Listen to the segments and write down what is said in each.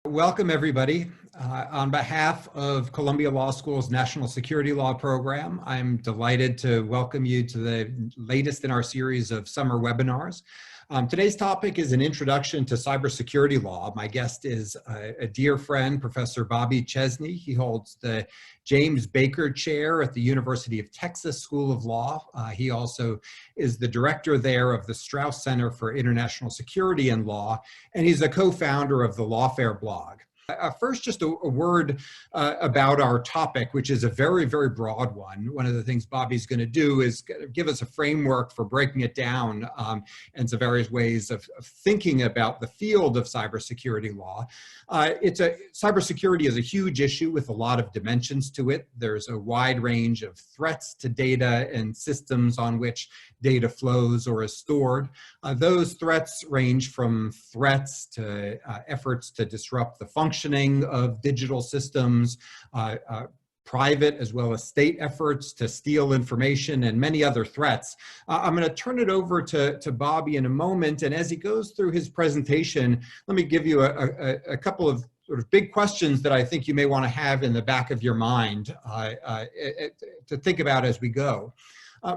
Welcome, everybody. On behalf of Columbia Law School's National Security Law Program, I'm delighted to welcome you to the latest in our series of summer webinars. Today's topic is an introduction to cybersecurity law. My guest is a dear friend, Professor Bobby Chesney. He holds the James Baker Chair at the University of Texas School of Law. He also is the director there of the Strauss Center for International Security and Law, and he's a co-founder of the Lawfare blog. First, just a word about our topic, which is a very, very broad one. One of the things Bobby's going to do is give us a framework for breaking it down into various ways of thinking about the field of cybersecurity law. Cybersecurity is a huge issue with a lot of dimensions to it. There's a wide range of threats to data and systems on which data flows or is stored. Those threats range from threats to efforts to disrupt the functioning of digital systems, private as well as state efforts to steal information, and many other threats. I'm going to turn it over to Bobby in a moment, and as he goes through his presentation, let me give you a couple of sort of big questions that I think you may want to have in the back of your mind to think about as we go.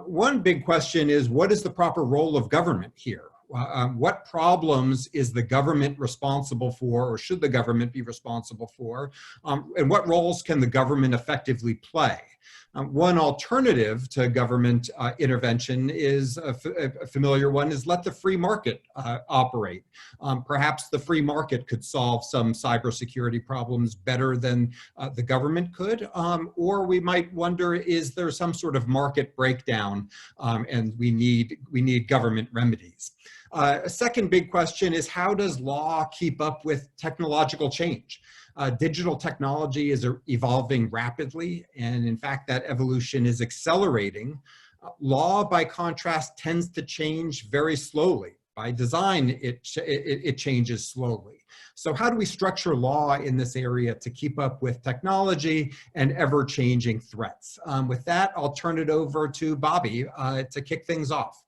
One big question is, what is the proper role of government here? What problems is the government responsible for, or should the government be responsible for? And what roles can the government effectively play? One alternative to government intervention is a familiar one, is let the free market operate. Perhaps the free market could solve some cybersecurity problems better than the government could, or we might wonder, is there some sort of market breakdown and we need government remedies? A second big question is, how does law keep up with technological change? Digital technology is evolving rapidly, and in fact, that evolution is accelerating. Law, by contrast, tends to change very slowly. By design, it changes slowly. So how do we structure law in this area to keep up with technology and ever-changing threats? With that, I'll turn it over to Bobby to kick things off.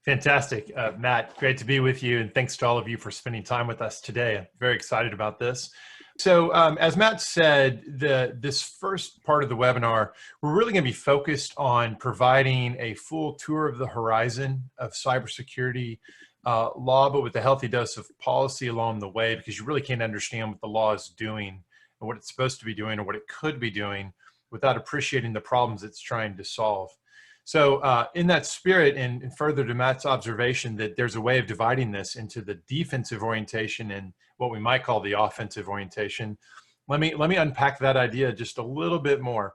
Fantastic. Matt, great to be with you, and thanks to all of you for spending time with us today. I'm very excited about this. So as Matt said, this first part of the webinar, we're really going to be focused on providing a full tour of the horizon of cybersecurity law, but with a healthy dose of policy along the way, because you really can't understand what the law is doing and what it's supposed to be doing or what it could be doing without appreciating the problems it's trying to solve. So in that spirit, and further to Matt's observation that there's a way of dividing this into the defensive orientation and what we might call the offensive orientation, let me unpack that idea just a little bit more.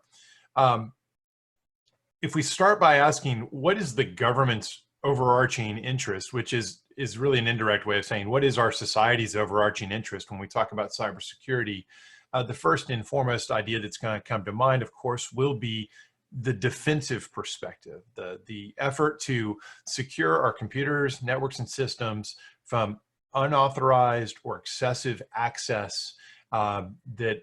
If we start by asking, what is the government's overarching interest, which is really an indirect way of saying, what is our society's overarching interest when we talk about cybersecurity? The first and foremost idea that's going to come to mind, of course, will be the defensive perspective, the effort to secure our computers, networks, and systems from unauthorized or excessive access that,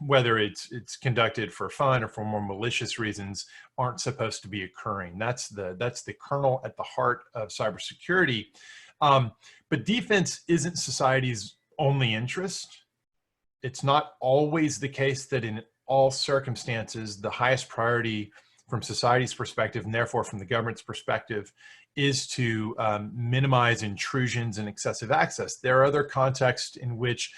whether it's conducted for fun or for more malicious reasons, aren't supposed to be occurring. That's the kernel at the heart of cybersecurity. But defense isn't society's only interest. It's not always the case that in all circumstances, the highest priority from society's perspective, and therefore from the government's perspective, is to minimize intrusions and excessive access. There are other contexts in which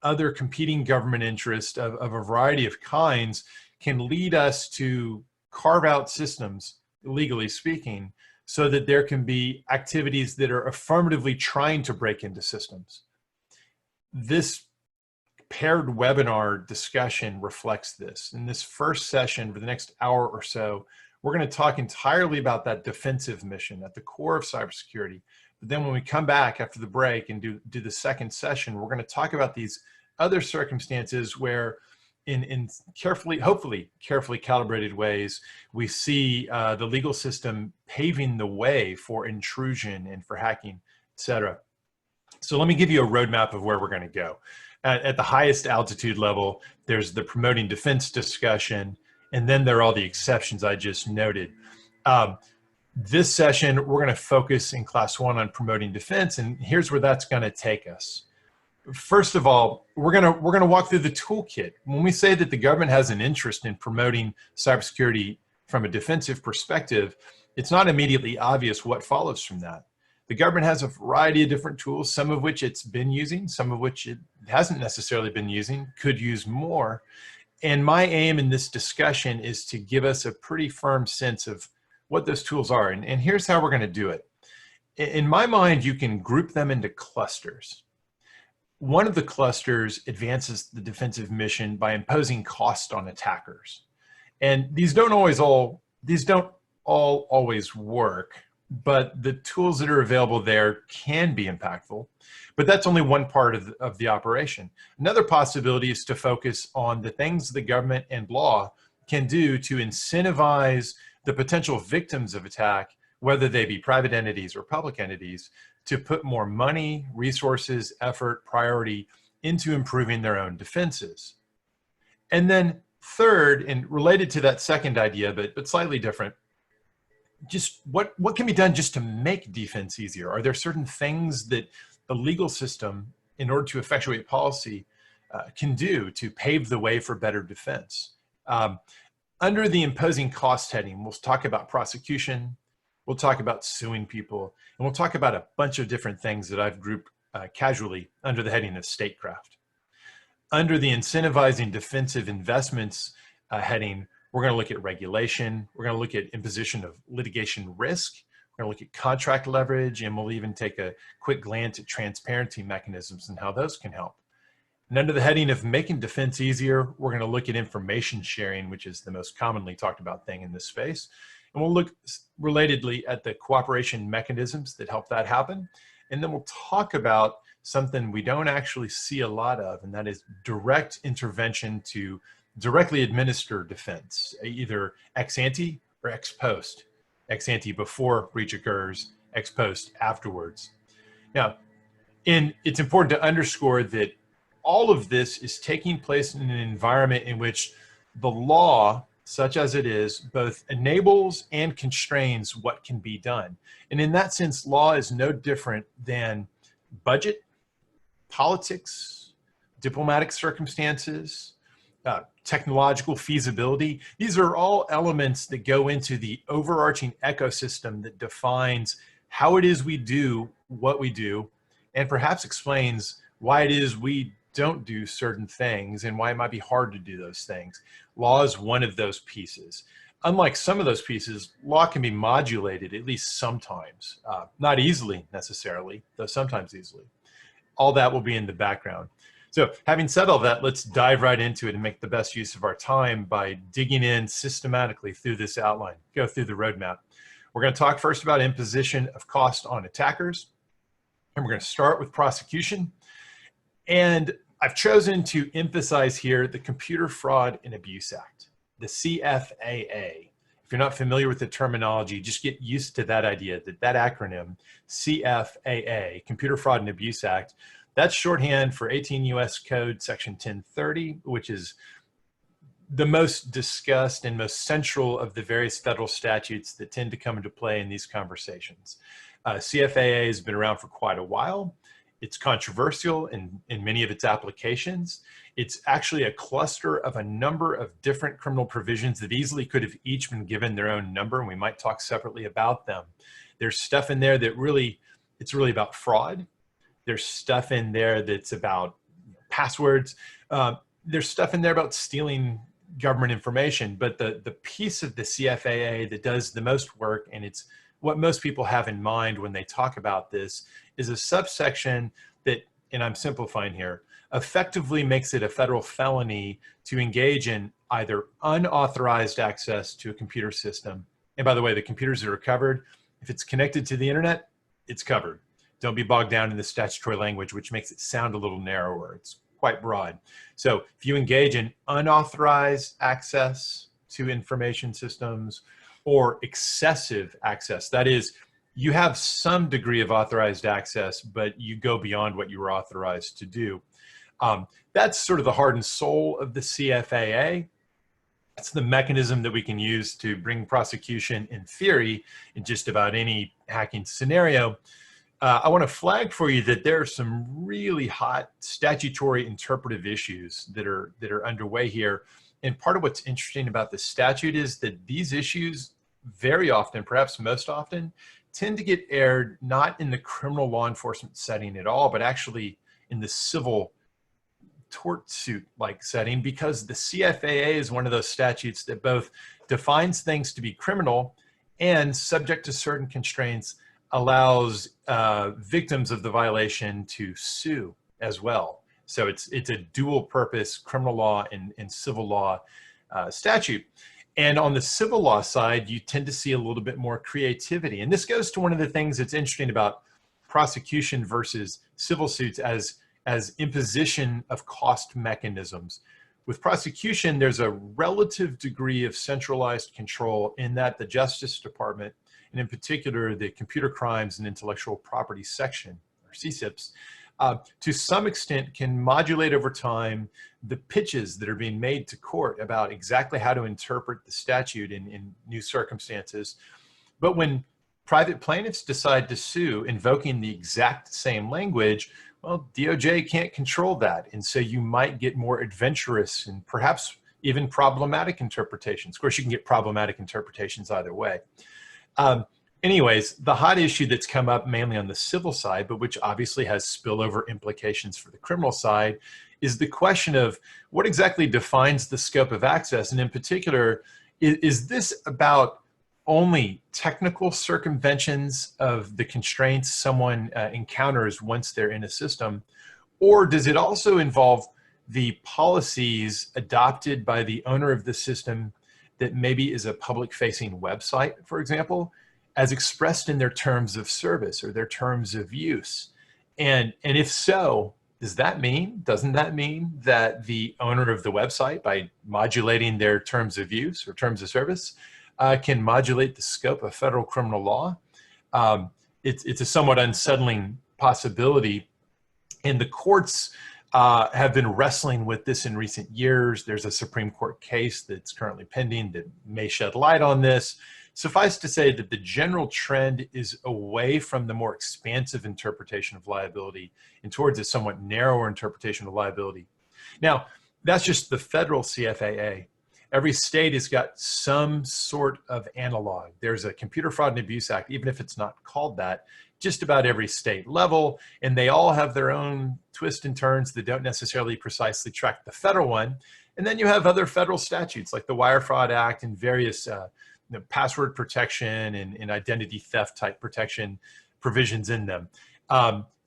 other competing government interests of a variety of kinds can lead us to carve out systems, legally speaking, so that there can be activities that are affirmatively trying to break into systems. This paired webinar discussion reflects this. In this first session, for the next hour or so, we're going to talk entirely about that defensive mission at the core of cybersecurity. But then when we come back after the break and do the second session, we're going to talk about these other circumstances where in hopefully carefully calibrated ways, we see the legal system paving the way for intrusion and for hacking, et cetera. So let me give you a roadmap of where we're going to go. At the highest altitude level, there's the promoting defense discussion, and then there are all the exceptions I just noted. This session, we're going to focus in class 1 on promoting defense, and here's where that's going to take us. First of all, we're gonna walk through the toolkit. When we say that the government has an interest in promoting cybersecurity from a defensive perspective, it's not immediately obvious what follows from that. The government has a variety of different tools, some of which it's been using, some of which it hasn't necessarily been using, could use more. And my aim in this discussion is to give us a pretty firm sense of what those tools are. And here's how we're going to do it. In my mind, you can group them into clusters. One of the clusters advances the defensive mission by imposing cost on attackers. And these don't all always work, but the tools that are available there can be impactful. But that's only one part of the operation. Another possibility is to focus on the things the government and law can do to incentivize the potential victims of attack, whether they be private entities or public entities, to put more money, resources, effort, priority into improving their own defenses. And then third, and related to that second idea, but slightly different, just what can be done just to make defense easier? Are there certain things that the legal system, in order to effectuate policy, can do to pave the way for better defense? Under the imposing cost heading, we'll talk about prosecution, we'll talk about suing people, and we'll talk about a bunch of different things that I've grouped casually under the heading of statecraft. Under the incentivizing defensive investments heading, we're going to look at regulation, we're going to look at imposition of litigation risk, we're going to look at contract leverage, and we'll even take a quick glance at transparency mechanisms and how those can help. And under the heading of making defense easier, we're going to look at information sharing, which is the most commonly talked about thing in this space. And we'll look relatedly at the cooperation mechanisms that help that happen. And then we'll talk about something we don't actually see a lot of, and that is direct intervention to directly administer defense, either ex ante or ex post. Ex ante before breach occurs, ex post afterwards. Now, it's important to underscore that all of this is taking place in an environment in which the law, such as it is, both enables and constrains what can be done. And in that sense, law is no different than budget, politics, diplomatic circumstances, technological feasibility. These are all elements that go into the overarching ecosystem that defines how it is we do what we do, and perhaps explains why it is we don't do certain things and why it might be hard to do those things. Law is one of those pieces. Unlike some of those pieces, law can be modulated, at least sometimes. Not easily necessarily, though sometimes easily. All that will be in the background. So having said all that, let's dive right into it and make the best use of our time by digging in systematically through this outline, go through the roadmap. We're going to talk first about imposition of cost on attackers, and we're going to start with prosecution. And I've chosen to emphasize here the Computer Fraud and Abuse Act, the CFAA. If you're not familiar with the terminology, just get used to that idea, that acronym, CFAA, Computer Fraud and Abuse Act. That's shorthand for 18 U.S. Code Section 1030, which is the most discussed and most central of the various federal statutes that tend to come into play in these conversations. CFAA has been around for quite a while. It's controversial in many of its applications. It's actually a cluster of a number of different criminal provisions that easily could have each been given their own number, and we might talk separately about them. There's stuff in there that it's really about fraud. There's stuff in there that's about passwords. There's stuff in there about stealing government information, but the piece of the CFAA that does the most work, and it's what most people have in mind when they talk about this, is a subsection that, and I'm simplifying here, effectively makes it a federal felony to engage in either unauthorized access to a computer system. And by the way, the computers that are covered, if it's connected to the internet, it's covered. Don't be bogged down in the statutory language, which makes it sound a little narrower. It's quite broad. So if you engage in unauthorized access to information systems or excessive access, that is, you have some degree of authorized access, but you go beyond what you were authorized to do. That's sort of the heart and soul of the CFAA. It's the mechanism that we can use to bring prosecution in theory in just about any hacking scenario. I want to flag for you that there are some really hot statutory interpretive issues that are underway here. And part of what's interesting about the statute is that these issues very often, perhaps most often, tend to get aired not in the criminal law enforcement setting at all, but actually in the civil tort suit like setting, because the CFAA is one of those statutes that both defines things to be criminal and, subject to certain constraints, allows victims of the violation to sue as well. So it's a dual purpose criminal law and civil law statute. And on the civil law side, you tend to see a little bit more creativity. And this goes to one of the things that's interesting about prosecution versus civil suits as imposition of cost mechanisms. With prosecution, there's a relative degree of centralized control in that the Justice Department, and in particular the Computer Crimes and Intellectual Property Section, or CCIPS, to some extent can modulate over time the pitches that are being made to court about exactly how to interpret the statute in new circumstances. But when private plaintiffs decide to sue invoking the exact same language, well, DOJ can't control that. And so you might get more adventurous and perhaps even problematic interpretations. Of course, you can get problematic interpretations either way. Anyways, the hot issue that's come up mainly on the civil side, but which obviously has spillover implications for the criminal side, is the question of what exactly defines the scope of access. And in particular, is this about only technical circumventions of the constraints someone encounters once they're in a system, or does it also involve the policies adopted by the owner of the system that maybe is a public-facing website, for example, as expressed in their terms of service or their terms of use? And if so, doesn't that mean that the owner of the website, by modulating their terms of use or terms of service, can modulate the scope of federal criminal law? It's a somewhat unsettling possibility, and the courts have been wrestling with this in recent years. There's a Supreme Court case that's currently pending that may shed light on this. Suffice to say that the general trend is away from the more expansive interpretation of liability and towards a somewhat narrower interpretation of liability. Now, that's just the federal CFAA. Every state has got some sort of analog. There's a Computer Fraud and Abuse Act, even if it's not called that, just about every state level, and they all have their own twists and turns that don't necessarily precisely track the federal one. And then you have other federal statutes like the Wire Fraud Act and various password protection and identity theft type protection provisions in them.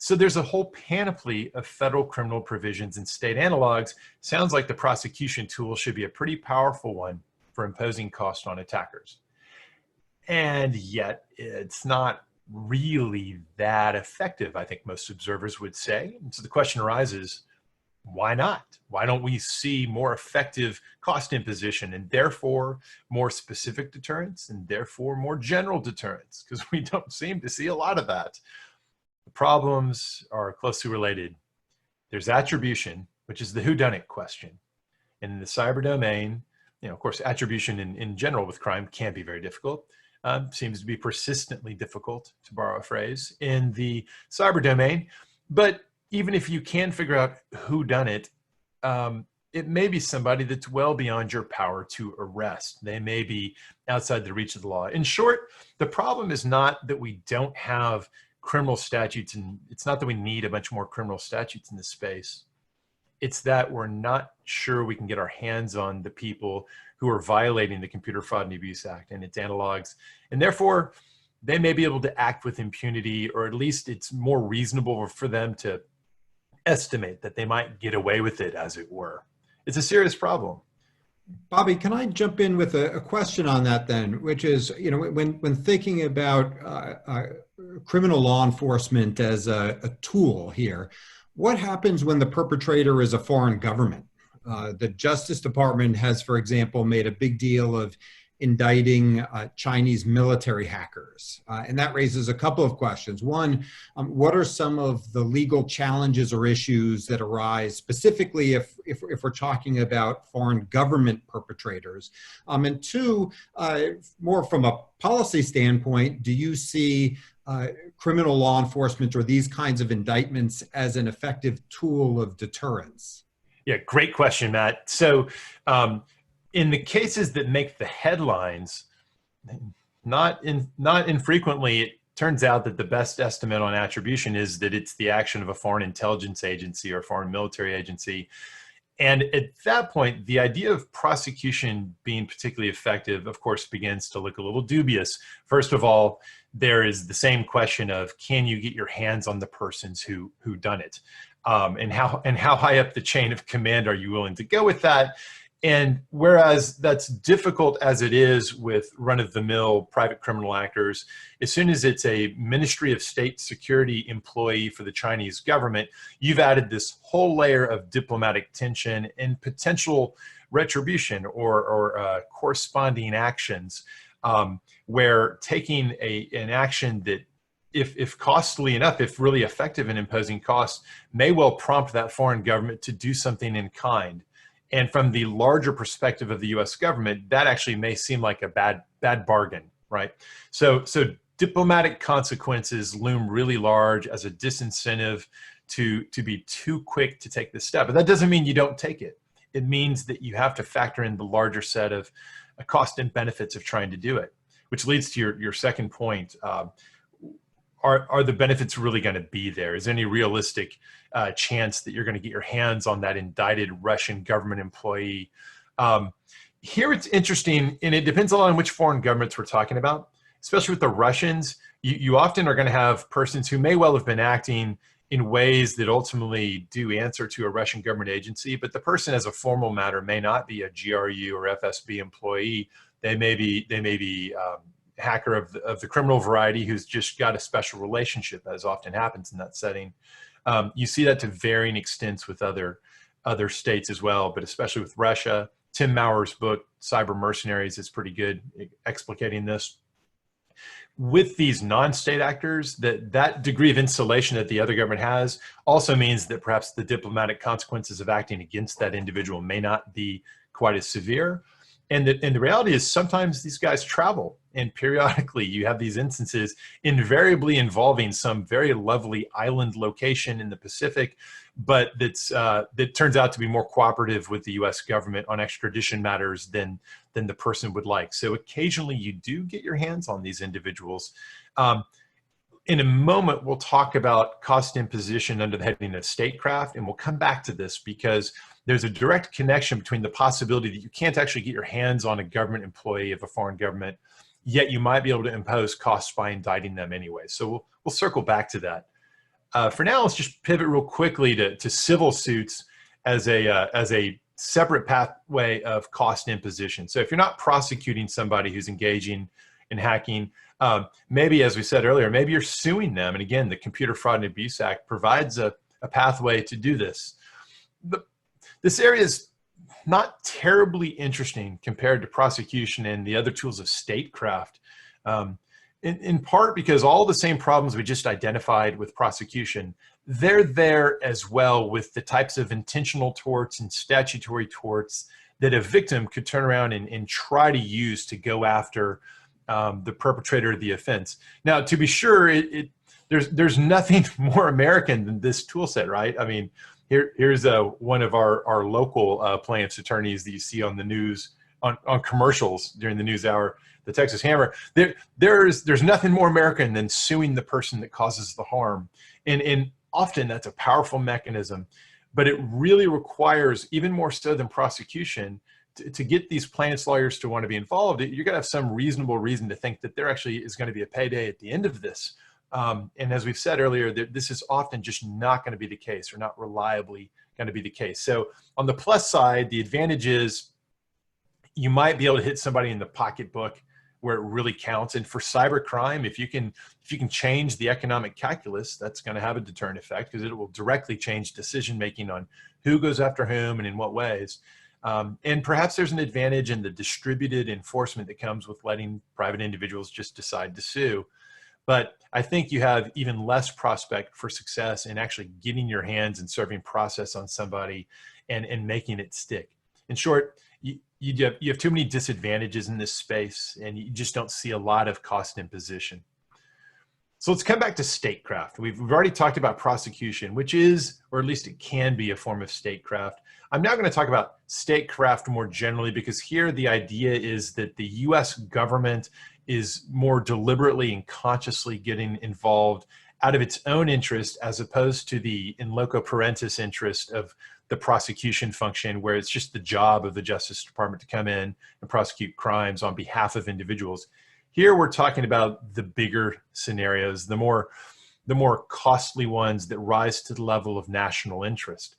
So there's a whole panoply of federal criminal provisions and state analogs. Sounds like the prosecution tool should be a pretty powerful one for imposing cost on attackers. And yet it's not really that effective, I think most observers would say. And so the question arises, why not? Why don't we see more effective cost imposition and therefore more specific deterrence and therefore more general deterrence? Because we don't seem to see a lot of that. The problems are closely related. There's attribution, which is the whodunit question. And in the cyber domain, of course, attribution in general with crime can be very difficult. Seems to be persistently difficult, to borrow a phrase, in the cyber domain. But even if you can figure out who done it, it may be somebody that's well beyond your power to arrest. They may be outside the reach of the law. In short, the problem is not that we don't have criminal statutes, and it's not that we need a bunch more criminal statutes in this space. It's that we're not sure we can get our hands on the people who are violating the Computer Fraud and Abuse Act and its analogs, and therefore they may be able to act with impunity, or at least it's more reasonable for them to estimate that they might get away with it, as it were. It's a serious problem. Bobby, can I jump in with a question on that then, which is, when thinking about criminal law enforcement as a tool here, what happens when the perpetrator is a foreign government? The Justice Department has, for example, made a big deal of indicting Chinese military hackers. And that raises a couple of questions. One, what are some of the legal challenges or issues that arise specifically if we're talking about foreign government perpetrators? And two, more from a policy standpoint, do you see criminal law enforcement or these kinds of indictments as an effective tool of deterrence? Yeah, great question, Matt. So in the cases that make the headlines, not infrequently, it turns out that the best estimate on attribution is that it's the action of a foreign intelligence agency or foreign military agency. And at that point, the idea of prosecution being particularly effective, of course, begins to look a little dubious. First of all, there is the same question of, can you get your hands on the persons who done it? And how high up the chain of command are you willing to go with that? And whereas that's difficult as it is with run-of-the-mill private criminal actors, as soon as it's a Ministry of State Security employee for the Chinese government, you've added this whole layer of diplomatic tension and potential retribution or corresponding actions, where taking an action that, if costly enough, if really effective in imposing costs, may well prompt that foreign government to do something in kind. And from the larger perspective of the U.S. government, that actually may seem like a bad bargain, right? So diplomatic consequences loom really large as a disincentive to be too quick to take this step. But that doesn't mean you don't take it. It means that you have to factor in the larger set of cost and benefits of trying to do it, which leads to your second point. Are the benefits really going to be there? Is there any realistic chance that you're going to get your hands on that indicted Russian government employee? Here it's interesting, and it depends a lot on which foreign governments we're talking about. Especially with the Russians, you often are going to have persons who may well have been acting in ways that ultimately do answer to a Russian government agency, but the person as a formal matter may not be a GRU or FSB employee. They may be hacker of the criminal variety who's just got a special relationship, as often happens in that setting. You see that to varying extents with other states as well, but especially with Russia. Tim Maurer's book, Cyber Mercenaries, is pretty good explicating this. With these non-state actors, that degree of insulation that the other government has also means that perhaps the diplomatic consequences of acting against that individual may not be quite as severe. And the reality is sometimes these guys travel, and periodically you have these instances invariably involving some very lovely island location in the Pacific, but that turns out to be more cooperative with the US government on extradition matters than the person would like. So occasionally you do get your hands on these individuals. In a moment, we'll talk about cost imposition under the heading of statecraft, and we'll come back to this because there's a direct connection between the possibility that you can't actually get your hands on a government employee of a foreign government, yet you might be able to impose costs by indicting them anyway. So we'll circle back to that. For now, let's just pivot real quickly to civil suits as a separate pathway of cost imposition. So if you're not prosecuting somebody who's engaging in hacking, maybe, as we said earlier, maybe you're suing them. And again, the Computer Fraud and Abuse Act provides a pathway to do this. This area is not terribly interesting compared to prosecution and the other tools of statecraft, in part because all the same problems we just identified with prosecution, they're there as well with the types of intentional torts and statutory torts that a victim could turn around and try to use to go after the perpetrator of the offense. Now, to be sure, there's nothing more American than this tool set, right? I mean, here's one of our local plaintiff's attorneys that you see on the news, on commercials during the news hour, the Texas Hammer. There's nothing more American than suing the person that causes the harm. And often that's a powerful mechanism, but it really requires, even more so than prosecution, to get these plaintiffs' lawyers to want to be involved. You're going to have some reasonable reason to think that there actually is going to be a payday at the end of this. And as we've said earlier, this is often just not going to be the case, or not reliably going to be the case. So on the plus side, the advantage is you might be able to hit somebody in the pocketbook where it really counts. And for cybercrime, if you can change the economic calculus, that's going to have a deterrent effect because it will directly change decision making on who goes after whom and in what ways. And perhaps there's an advantage in the distributed enforcement that comes with letting private individuals just decide to sue. But I think you have even less prospect for success in actually getting your hands and serving process on somebody and making it stick. In short, you have too many disadvantages in this space, and you just don't see a lot of cost imposition. So let's come back to statecraft. We've already talked about prosecution, which is, or at least it can be, a form of statecraft. I'm now going to talk about statecraft more generally, because here the idea is that the US government is more deliberately and consciously getting involved out of its own interest, as opposed to the in loco parentis interest of the prosecution function, where it's just the job of the Justice Department to come in and prosecute crimes on behalf of individuals. Here we're talking about the bigger scenarios, the more costly ones that rise to the level of national interest.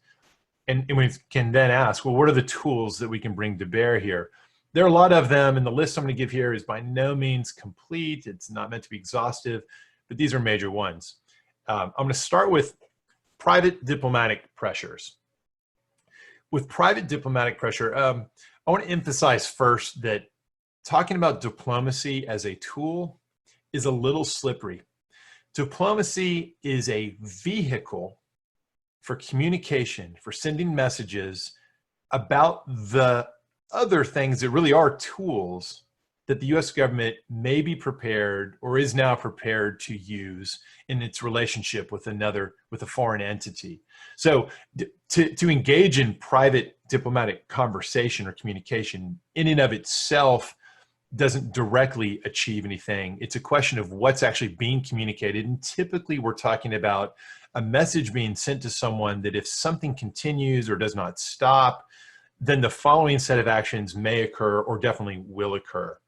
And we can then ask, well, what are the tools that we can bring to bear here? There are a lot of them, and the list I'm going to give here is by no means complete. It's not meant to be exhaustive, but these are major ones. I'm going to start with private diplomatic pressures. With private diplomatic pressure, I want to emphasize first that talking about diplomacy as a tool is a little slippery. Diplomacy is a vehicle for communication, for sending messages about the other things that really are tools that the US government may be prepared or is now prepared to use in its relationship with a foreign entity. So to engage in private diplomatic conversation or communication in and of itself doesn't directly achieve anything. It's a question of what's actually being communicated. And typically we're talking about a message being sent to someone that if something continues or does not stop, then the following set of actions may occur or definitely will occur.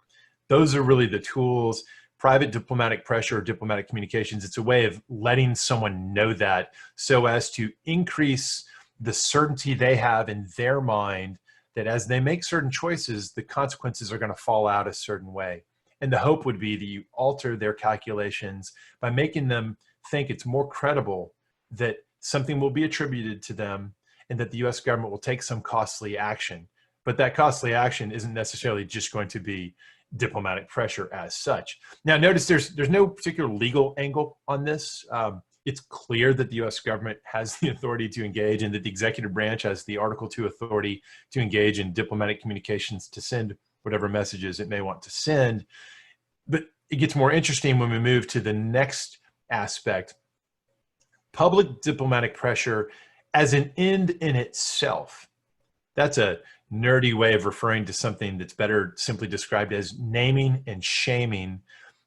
Those are really the tools. Private diplomatic pressure or diplomatic communications, it's a way of letting someone know that so as to increase the certainty they have in their mind that as they make certain choices, the consequences are going to fall out a certain way. And the hope would be that you alter their calculations by making them think it's more credible that something will be attributed to them and that the US government will take some costly action. But that costly action isn't necessarily just going to be diplomatic pressure as such. Now, notice there's no particular legal angle on this. It's clear that the US government has the authority to engage and that the executive branch has the Article 2 authority to engage in diplomatic communications to send whatever messages it may want to send. But it gets more interesting when we move to the next aspect. Public diplomatic pressure as an end in itself. That's a nerdy way of referring to something that's better simply described as naming and shaming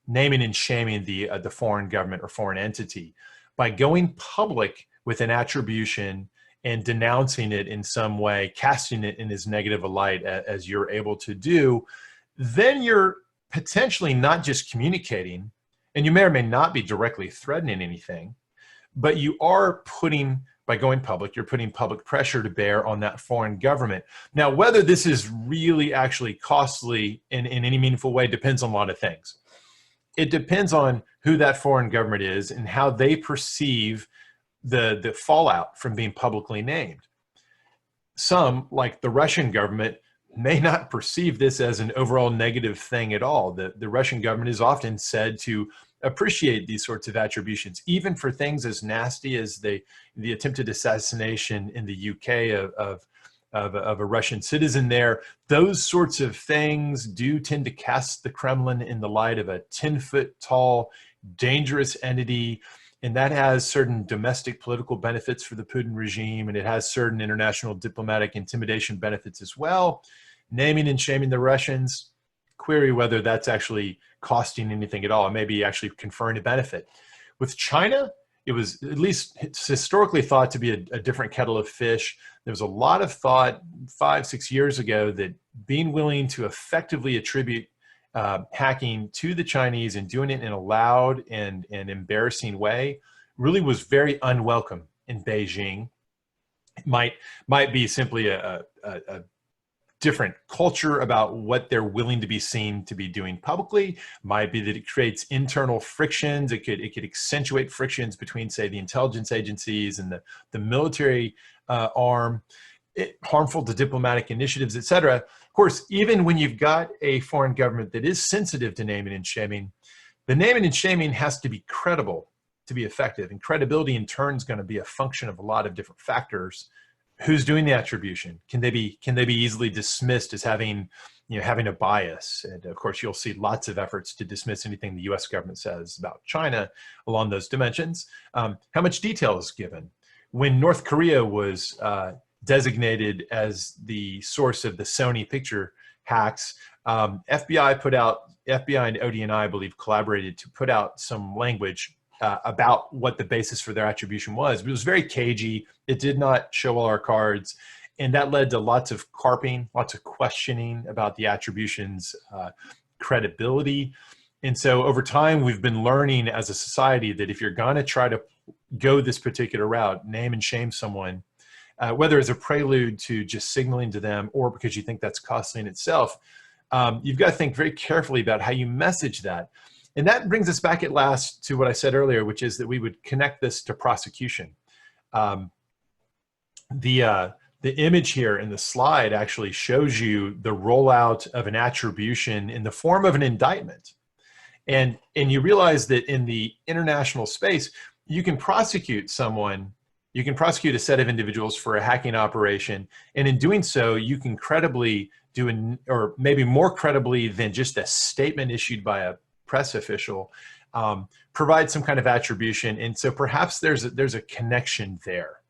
the foreign government or foreign entity. By going public with an attribution and denouncing it in some way, casting it in as negative a light as you're able to do, then you're potentially not just communicating, and you may or may not be directly threatening anything, but you are putting, by going public, you're putting public pressure to bear on that foreign government. Now, whether this is really actually costly in any meaningful way depends on a lot of things. It depends on who that foreign government is and how they perceive the fallout from being publicly named. Some, like the Russian government, may not perceive this as an overall negative thing at all. The Russian government is often said to appreciate these sorts of attributions, even for things as nasty as the attempted assassination in the UK of a Russian citizen there. Those sorts of things do tend to cast the Kremlin in the light of a 10-foot tall, dangerous entity. And that has certain domestic political benefits for the Putin regime, and it has certain international diplomatic intimidation benefits as well. Naming and shaming the Russians, query whether that's actually costing anything at all. It may be actually conferring a benefit. With China, it was at least historically thought to be a different kettle of fish. There was a lot of thought 5-6 years ago that being willing to effectively attribute hacking to the Chinese and doing it in a loud and embarrassing way really was very unwelcome in Beijing. It might be simply a different culture about what they're willing to be seen to be doing publicly. Might be that it creates internal frictions. It could accentuate frictions between, say, the intelligence agencies and the military arm. harmful to diplomatic initiatives, et cetera. Of course, even when you've got a foreign government that is sensitive to naming and shaming, the naming and shaming has to be credible to be effective. And credibility in turn is going to be a function of a lot of different factors. Who's doing the attribution? Can they be easily dismissed as having a bias? And of course, you'll see lots of efforts to dismiss anything the US government says about China along those dimensions. How much detail is given? When North Korea was designated as the source of the Sony picture hacks, FBI and ODNI, I believe, collaborated to put out some language about what the basis for their attribution was. But it was very cagey. It did not show all our cards. And that led to lots of carping, lots of questioning about the attribution's credibility. And so over time, we've been learning as a society that if you're going to try to go this particular route, name and shame someone, whether as a prelude to just signaling to them or because you think that's costly in itself, you've got to think very carefully about how you message that. And that brings us back at last to what I said earlier, which is that we would connect this to prosecution. The image here in the slide actually shows you the rollout of an attribution in the form of an indictment. And you realize that in the international space, you can prosecute someone, you can prosecute a set of individuals for a hacking operation. And in doing so, you can credibly or maybe more credibly than just a statement issued by a press official, provide some kind of attribution. And so perhaps there's a connection there.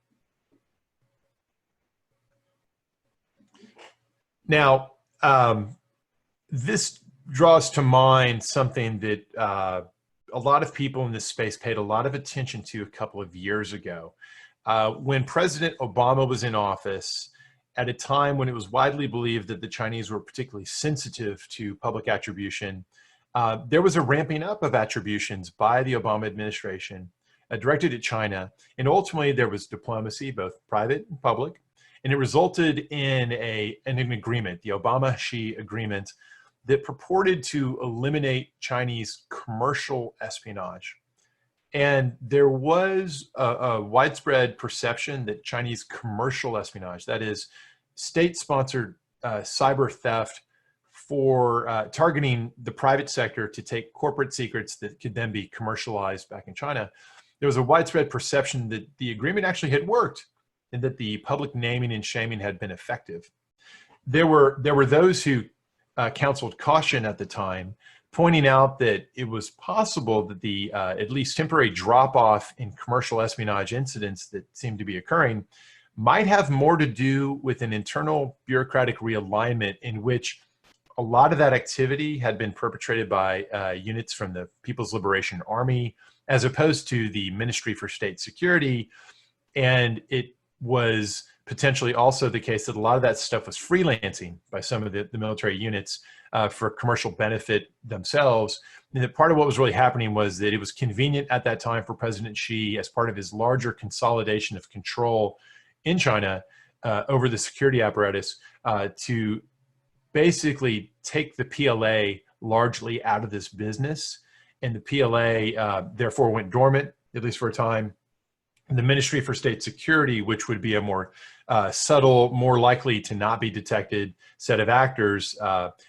Now, this draws to mind something that a lot of people in this space paid a lot of attention to a couple of years ago. When President Obama was in office, at a time when it was widely believed that the Chinese were particularly sensitive to public attribution, there was a ramping up of attributions by the Obama administration directed at China. And ultimately, there was diplomacy, both private and public. And it resulted in an agreement, the Obama-Xi agreement, that purported to eliminate Chinese commercial espionage. And there was a widespread perception that Chinese commercial espionage, that is state-sponsored cyber theft for targeting the private sector to take corporate secrets that could then be commercialized back in China, there was a widespread perception that the agreement actually had worked and that the public naming and shaming had been effective. There were those who counseled caution at the time, pointing out that it was possible that the at least temporary drop-off in commercial espionage incidents that seemed to be occurring might have more to do with an internal bureaucratic realignment in which a lot of that activity had been perpetrated by units from the People's Liberation Army, as opposed to the Ministry for State Security. And it was potentially also the case that a lot of that stuff was freelancing by some of the military units for commercial benefit themselves. And that part of what was really happening was that it was convenient at that time for President Xi, as part of his larger consolidation of control in China over the security apparatus, to basically take the PLA largely out of this business. And the PLA therefore went dormant, at least for a time. And the Ministry for State Security, which would be a more subtle, more likely to not be detected set of actors,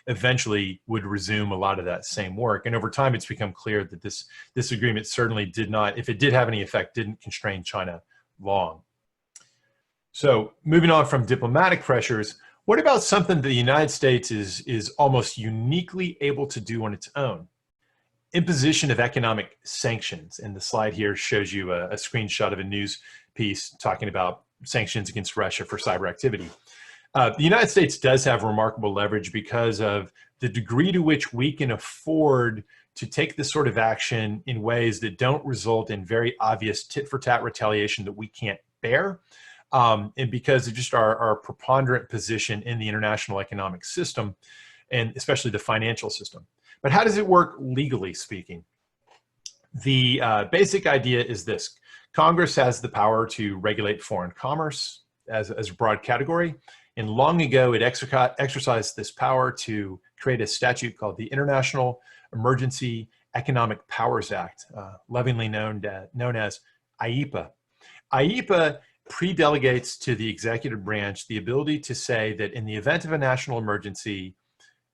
eventually would resume a lot of that same work. And over time, it's become clear that this agreement certainly did not, if it did have any effect, didn't constrain China long. So moving on from diplomatic pressures, what about something that the United States is almost uniquely able to do on its own? Imposition of economic sanctions. And the slide here shows you a screenshot of a news piece talking about sanctions against Russia for cyber activity. The United States does have remarkable leverage because of the degree to which we can afford to take this sort of action in ways that don't result in very obvious tit-for-tat retaliation that we can't bear. And because of just our preponderant position in the international economic system, and especially the financial system. But how does it work legally speaking? The basic idea is this. Congress has the power to regulate foreign commerce as a broad category. And long ago, it exercised this power to create a statute called the International Emergency Economic Powers Act, lovingly known as IEEPA. IEEPA pre-delegates to the executive branch the ability to say that in the event of a national emergency,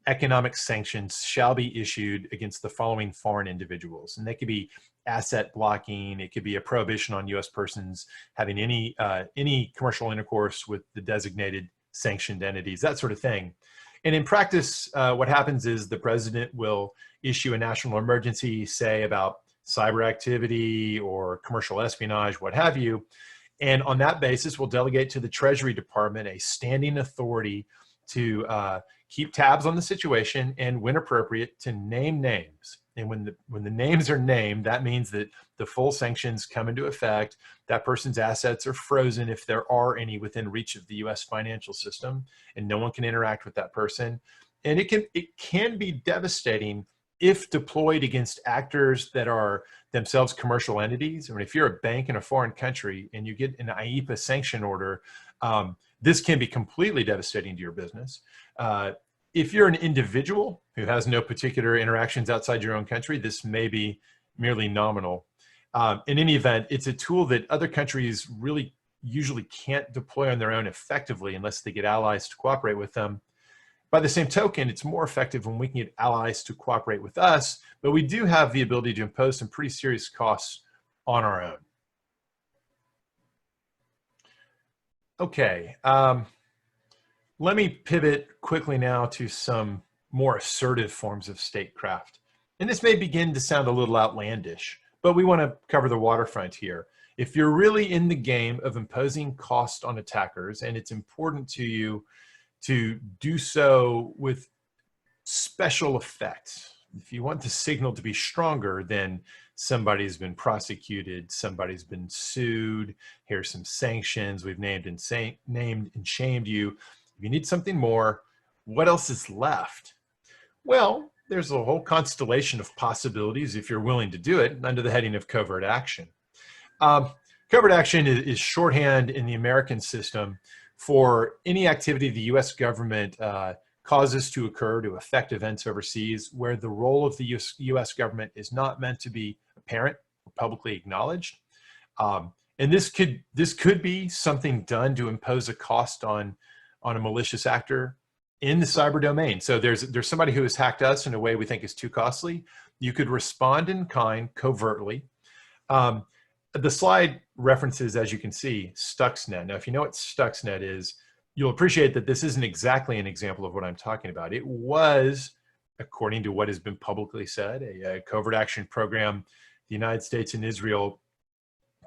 economic sanctions shall be issued against the following foreign individuals. And they could be asset blocking. It could be a prohibition on U.S. persons having any commercial intercourse with the designated sanctioned entities, that sort of thing. And in practice, what happens is the president will issue a national emergency, say about cyber activity or commercial espionage, what have you. And on that basis, we'll delegate to the Treasury Department a standing authority to keep tabs on the situation and, when appropriate, to name names. And when the names are named, that means that the full sanctions come into effect. That person's assets are frozen if there are any within reach of the U.S. financial system, and no one can interact with that person. And it can be devastating if deployed against actors that are themselves commercial entities. I mean, if you're a bank in a foreign country and you get an IEPA sanction order, this can be completely devastating to your business. If you're an individual who has no particular interactions outside your own country, this may be merely nominal. In any event, it's a tool that other countries really usually can't deploy on their own effectively unless they get allies to cooperate with them. By the same token, it's more effective when we can get allies to cooperate with us, but we do have the ability to impose some pretty serious costs on our own. Okay, let me pivot quickly now to some more assertive forms of statecraft. And this may begin to sound a little outlandish, but we want to cover the waterfront here. If you're really in the game of imposing cost on attackers, and it's important to you to do so with special effect, if you want the signal to be stronger than somebody's been prosecuted, somebody's been sued, here's some sanctions, we've named and shamed you. If you need something more, what else is left? Well, there's a whole constellation of possibilities if you're willing to do it under the heading of covert action. Covert action is shorthand in the American system for any activity the U.S. government causes to occur to affect events overseas where the role of the U.S. government is not meant to be apparent or publicly acknowledged. And this could be something done to impose a cost on a malicious actor in the cyber domain. So there's somebody who has hacked us in a way we think is too costly. You could respond in kind covertly. The slide references, as you can see, Stuxnet. Now, if you know what Stuxnet is, you'll appreciate that this isn't exactly an example of what I'm talking about. It was, according to what has been publicly said, a covert action program, the United States and Israel,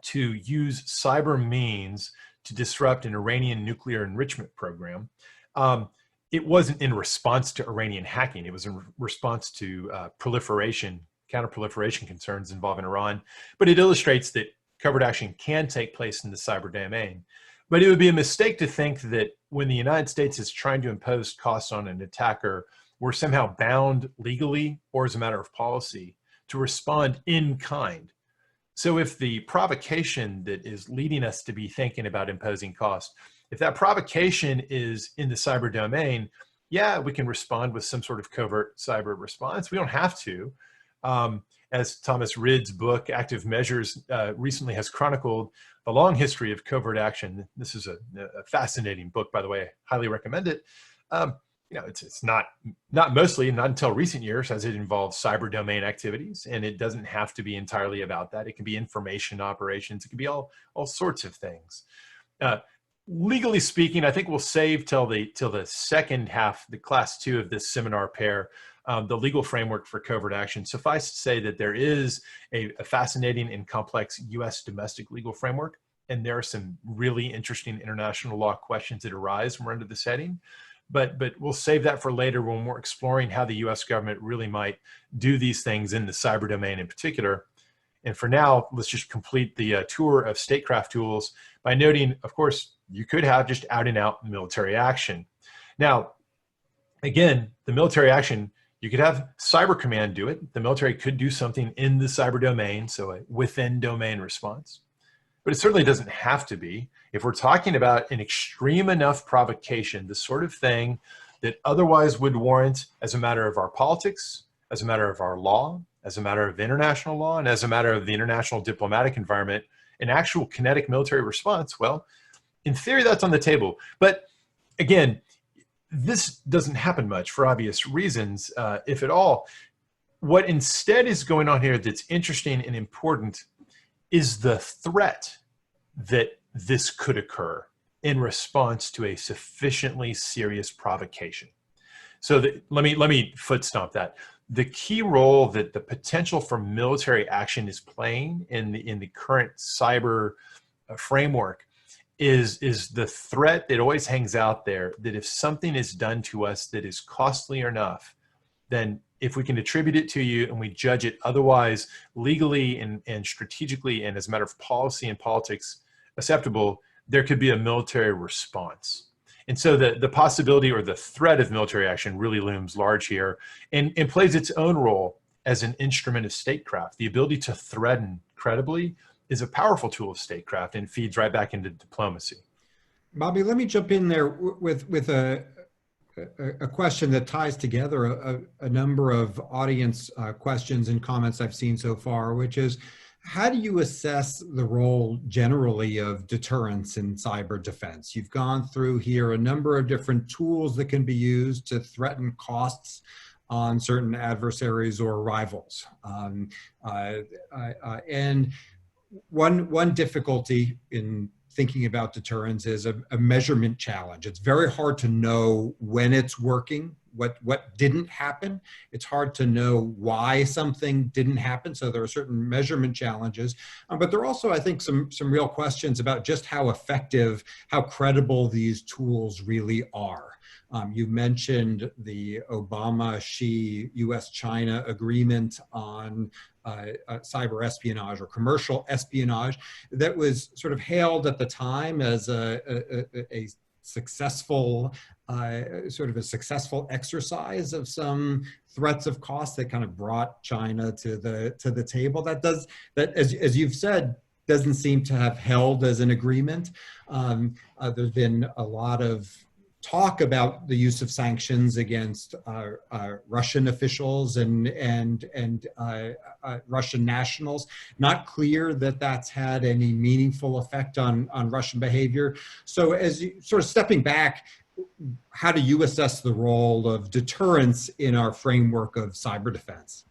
to use cyber means to disrupt an Iranian nuclear enrichment program. It wasn't in response to Iranian hacking. It was in response to counter-proliferation concerns involving Iran. But it illustrates that covert action can take place in the cyber domain. But it would be a mistake to think that when the United States is trying to impose costs on an attacker, we're somehow bound legally or as a matter of policy to respond in kind. So if the provocation that is leading us to be thinking about imposing cost, if that provocation is in the cyber domain, yeah, we can respond with some sort of covert cyber response. We don't have to. As Thomas Ridd's book, Active Measures, recently has chronicled the long history of covert action. This is a fascinating book, by the way. I highly recommend it. It's not until recent years has it involved cyber domain activities, and it doesn't have to be entirely about that. It can be information operations. It can be all sorts of things. Legally speaking, I think we'll save till the second half, the class 2 of this seminar pair, the legal framework for covert action. Suffice to say that there is a fascinating and complex U.S. domestic legal framework, and there are some really interesting international law questions that arise when we're under this heading. But we'll save that for later when we're exploring how the U.S. government really might do these things in the cyber domain in particular. And for now, let's just complete the tour of statecraft tools by noting, of course, you could have just out and out military action. Now, again, the military action, you could have Cyber Command do it. The military could do something in the cyber domain, so a within domain response. But it certainly doesn't have to be. If we're talking about an extreme enough provocation, the sort of thing that otherwise would warrant, as a matter of our politics, as a matter of our law, as a matter of international law, and as a matter of the international diplomatic environment, an actual kinetic military response, well, in theory, that's on the table. But again, this doesn't happen much for obvious reasons, if at all. What instead is going on here that's interesting and important is the threat that this could occur in response to a sufficiently serious provocation. So let me foot stomp that. The key role that the potential for military action is playing in the current cyber framework is the threat that always hangs out there, that if something is done to us that is costly enough, then if we can attribute it to you and we judge it otherwise legally and strategically and as a matter of policy and politics acceptable, there could be a military response. And so the possibility or the threat of military action really looms large here and plays its own role as an instrument of statecraft. The ability to threaten credibly is a powerful tool of statecraft and feeds right back into diplomacy. Bobby, let me jump in there with a question that ties together a number of audience questions and comments I've seen so far, which is, how do you assess the role generally of deterrence in cyber defense? You've gone through here a number of different tools that can be used to threaten costs on certain adversaries or rivals. And one difficulty in thinking about deterrence is a measurement challenge. It's very hard to know when it's working, what didn't happen. It's hard to know why something didn't happen. So there are certain measurement challenges, but there are also, I think, some real questions about just how effective, how credible these tools really are. You mentioned the Obama-Xi US-China agreement on cyber espionage or commercial espionage that was sort of hailed at the time as a successful, sort of a successful exercise of some threats of cost that kind of brought China to the table. That as you've said, doesn't seem to have held as an agreement. There's been a lot of talk about the use of sanctions against Russian officials and Russian nationals. Not clear that that's had any meaningful effect on Russian behavior. So as you sort of stepping back, how do you assess the role of deterrence in our framework of cyber defense?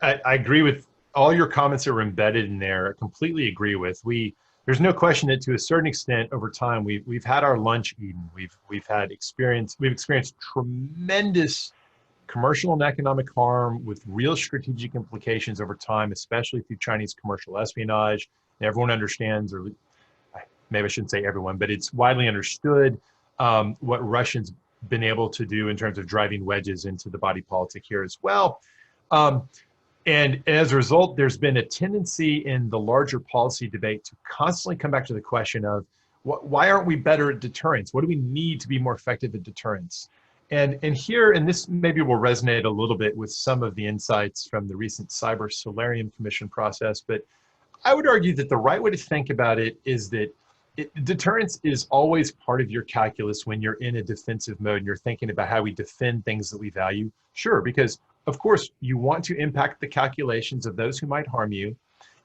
I agree with all your comments that were embedded in there. I completely agree with. There's no question that to a certain extent over time, we've had our lunch eaten. We've experienced tremendous commercial and economic harm with real strategic implications over time, especially through Chinese commercial espionage. And everyone understands, or maybe I shouldn't say everyone, but it's widely understood what Russians been able to do in terms of driving wedges into the body politic here as well. And as a result, there's been a tendency in the larger policy debate to constantly come back to the question of why aren't we better at deterrence? What do we need to be more effective at deterrence? And here, and this maybe will resonate a little bit with some of the insights from the recent Cyber Solarium Commission process, but I would argue that the right way to think about it is that deterrence is always part of your calculus when you're in a defensive mode and you're thinking about how we defend things that we value. Sure, because of course, you want to impact the calculations of those who might harm you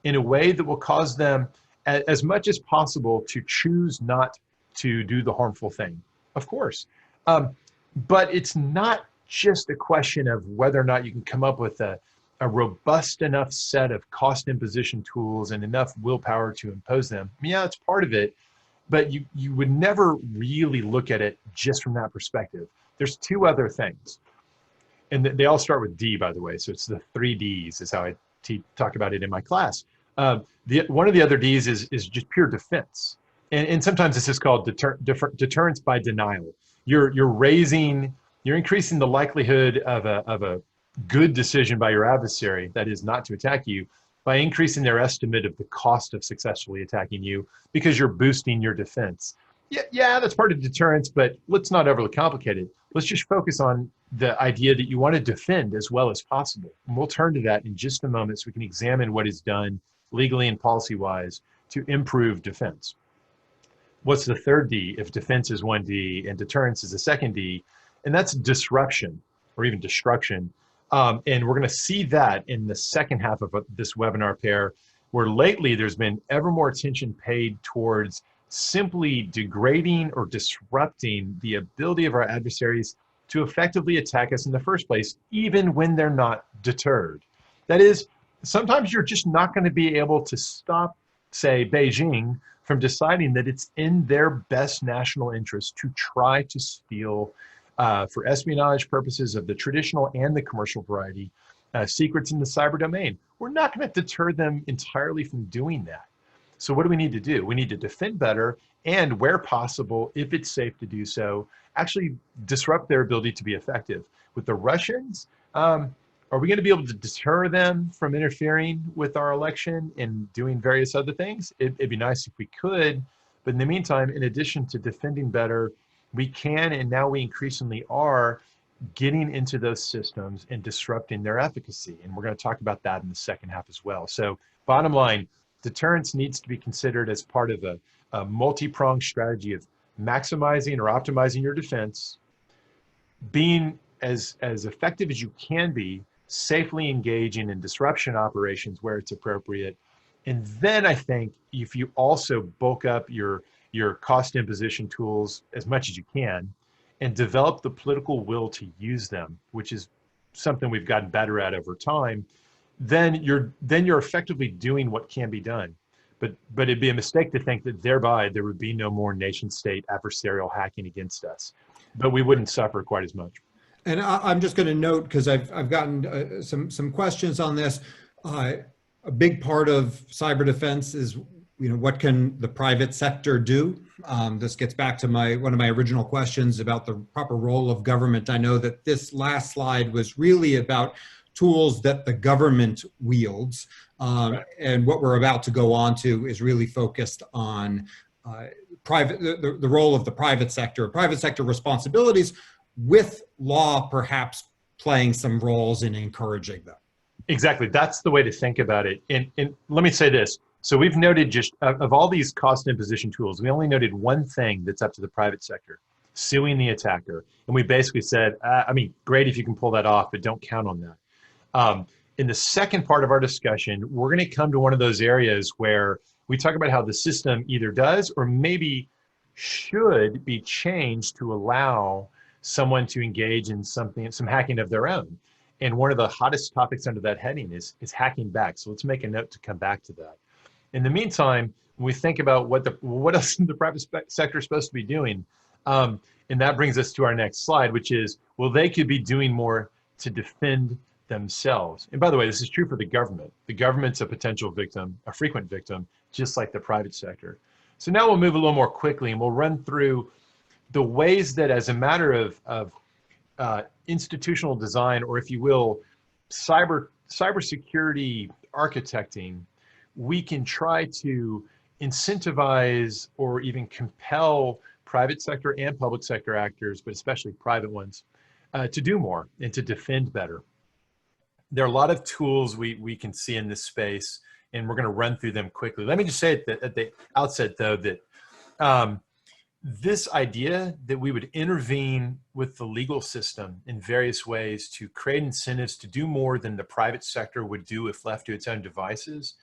in a way that will cause them as much as possible to choose not to do the harmful thing, of course. But it's not just a question of whether or not you can come up with a robust enough set of cost imposition tools and enough willpower to impose them. Yeah, it's part of it, but you would never really look at it just from that perspective. There's two other things. And they all start with D, by the way. So it's the 3 Ds is how I talk about it in my class. One of the other Ds is just pure defense. And sometimes this is called deterrence by denial. You're increasing the likelihood of a good decision by your adversary, that is not to attack you, by increasing their estimate of the cost of successfully attacking you because you're boosting your defense. Yeah, that's part of deterrence, but let's not overly complicate it. Let's just focus on the idea that you want to defend as well as possible. And we'll turn to that in just a moment so we can examine what is done legally and policy-wise to improve defense. What's the third D if defense is 1 D and deterrence is the 2nd D? And that's disruption or even destruction. And we're going to see that in the second half of this webinar pair. where lately there's been ever more attention paid towards simply degrading or disrupting the ability of our adversaries to effectively attack us in the first place, even when they're not deterred. That is, sometimes you're just not going to be able to stop, say, Beijing from deciding that it's in their best national interest to try to steal, for espionage purposes of the traditional and the commercial variety, secrets in the cyber domain. We're not going to deter them entirely from doing that. So what do we need to do? We need to defend better, and where possible, if it's safe to do so, actually disrupt their ability to be effective. With the Russians, are we going to be able to deter them from interfering with our election and doing various other things? It'd be nice if we could, but in the meantime, in addition to defending better, we can, and now we increasingly are, getting into those systems and disrupting their efficacy. And we're going to talk about that in the second half as well. So bottom line, deterrence needs to be considered as part of a multi-pronged strategy of maximizing or optimizing your defense, being as effective as you can be, safely engaging in disruption operations where it's appropriate. And then I think if you also bulk up your cost imposition tools as much as you can and develop the political will to use them, which is something we've gotten better at over time, then you're effectively doing what can be done. But it'd be a mistake to think that thereby there would be no more nation state adversarial hacking against us, but we wouldn't suffer quite as much. And I'm just going to note, because I've gotten some questions on this. A big part of cyber defense is, what can the private sector do? This gets back to one of my original questions about the proper role of government. I know that this last slide was really about tools that the government wields, right. And what we're about to go on to is really focused on the role of the private sector responsibilities, with law perhaps playing some roles in encouraging them. Exactly. That's the way to think about it. And let me say this. So we've noted just of all these cost imposition tools, we only noted one thing that's up to the private sector: suing the attacker. And we basically said, great if you can pull that off, but don't count on that. In the second part of our discussion, we're going to come to one of those areas where we talk about how the system either does or maybe should be changed to allow someone to engage in some hacking of their own. And one of the hottest topics under that heading is hacking back. So let's make a note to come back to that. In the meantime, when we think about what else the private sector is supposed to be doing, and that brings us to our next slide, which is, well, they could be doing more to defend themselves. And by the way, this is true for the government. The government's a potential victim, a frequent victim, just like the private sector. So now we'll move a little more quickly, and we'll run through the ways that, as a matter of institutional design, or if you will, cybersecurity architecting, we can try to incentivize or even compel private sector and public sector actors, but especially private ones, to do more and to defend better. There are a lot of tools we can see in this space, and we're going to run through them quickly. Let me just say at the outset, though, that this idea that we would intervene with the legal system in various ways to create incentives to do more than the private sector would do if left to its own devices,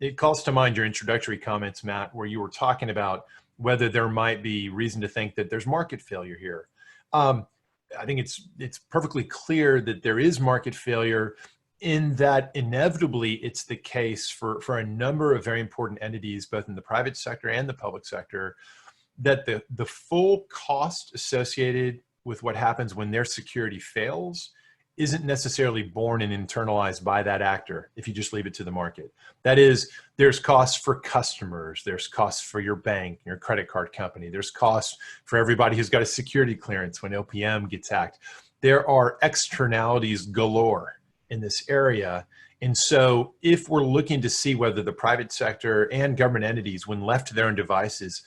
it calls to mind your introductory comments, Matt, where you were talking about whether there might be reason to think that there's market failure here. I think it's perfectly clear that there is market failure, in that inevitably it's the case for a number of very important entities, both in the private sector and the public sector, that the full cost associated with what happens when their security fails isn't necessarily borne and internalized by that actor if you just leave it to the market. That is, there's costs for customers, there's costs for your bank, your credit card company, there's costs for everybody who's got a security clearance when OPM gets hacked. There are externalities galore in this area. And so if we're looking to see whether the private sector and government entities, when left to their own devices,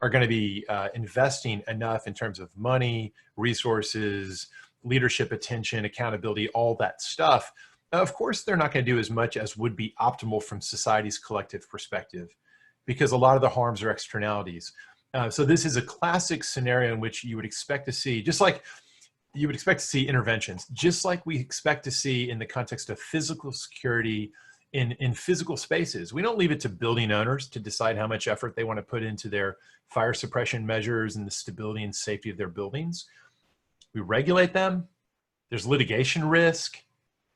are going to be investing enough in terms of money, resources, leadership, attention, accountability, all that stuff, of course, they're not going to do as much as would be optimal from society's collective perspective, because a lot of the harms are externalities. So this is a classic scenario in which you would expect to see, just like you would expect to see interventions, just like we expect to see in the context of physical security in physical spaces. We don't leave it to building owners to decide how much effort they want to put into their fire suppression measures and the stability and safety of their buildings. We regulate them. There's litigation risk.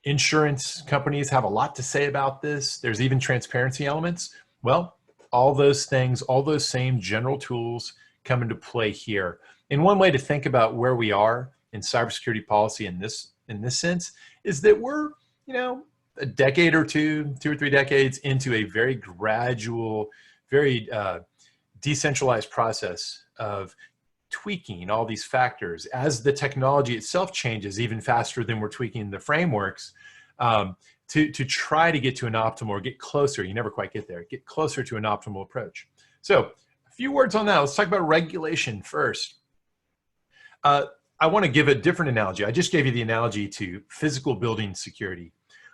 Insurance companies have a lot to say about this. There's even transparency elements. Well, all those things, all those same general tools come into play here. And one way to think about where we are in cybersecurity policy in this sense is that we're, a decade or two or three decades into a very gradual, very decentralized process of tweaking all these factors as the technology itself changes even faster than we're tweaking the frameworks, to try to get to an optimal, or get closer. You never quite get there. Get closer to an optimal approach. So a few words on that. Let's talk about regulation first. I want to give a different analogy. I just gave you the analogy to physical building security.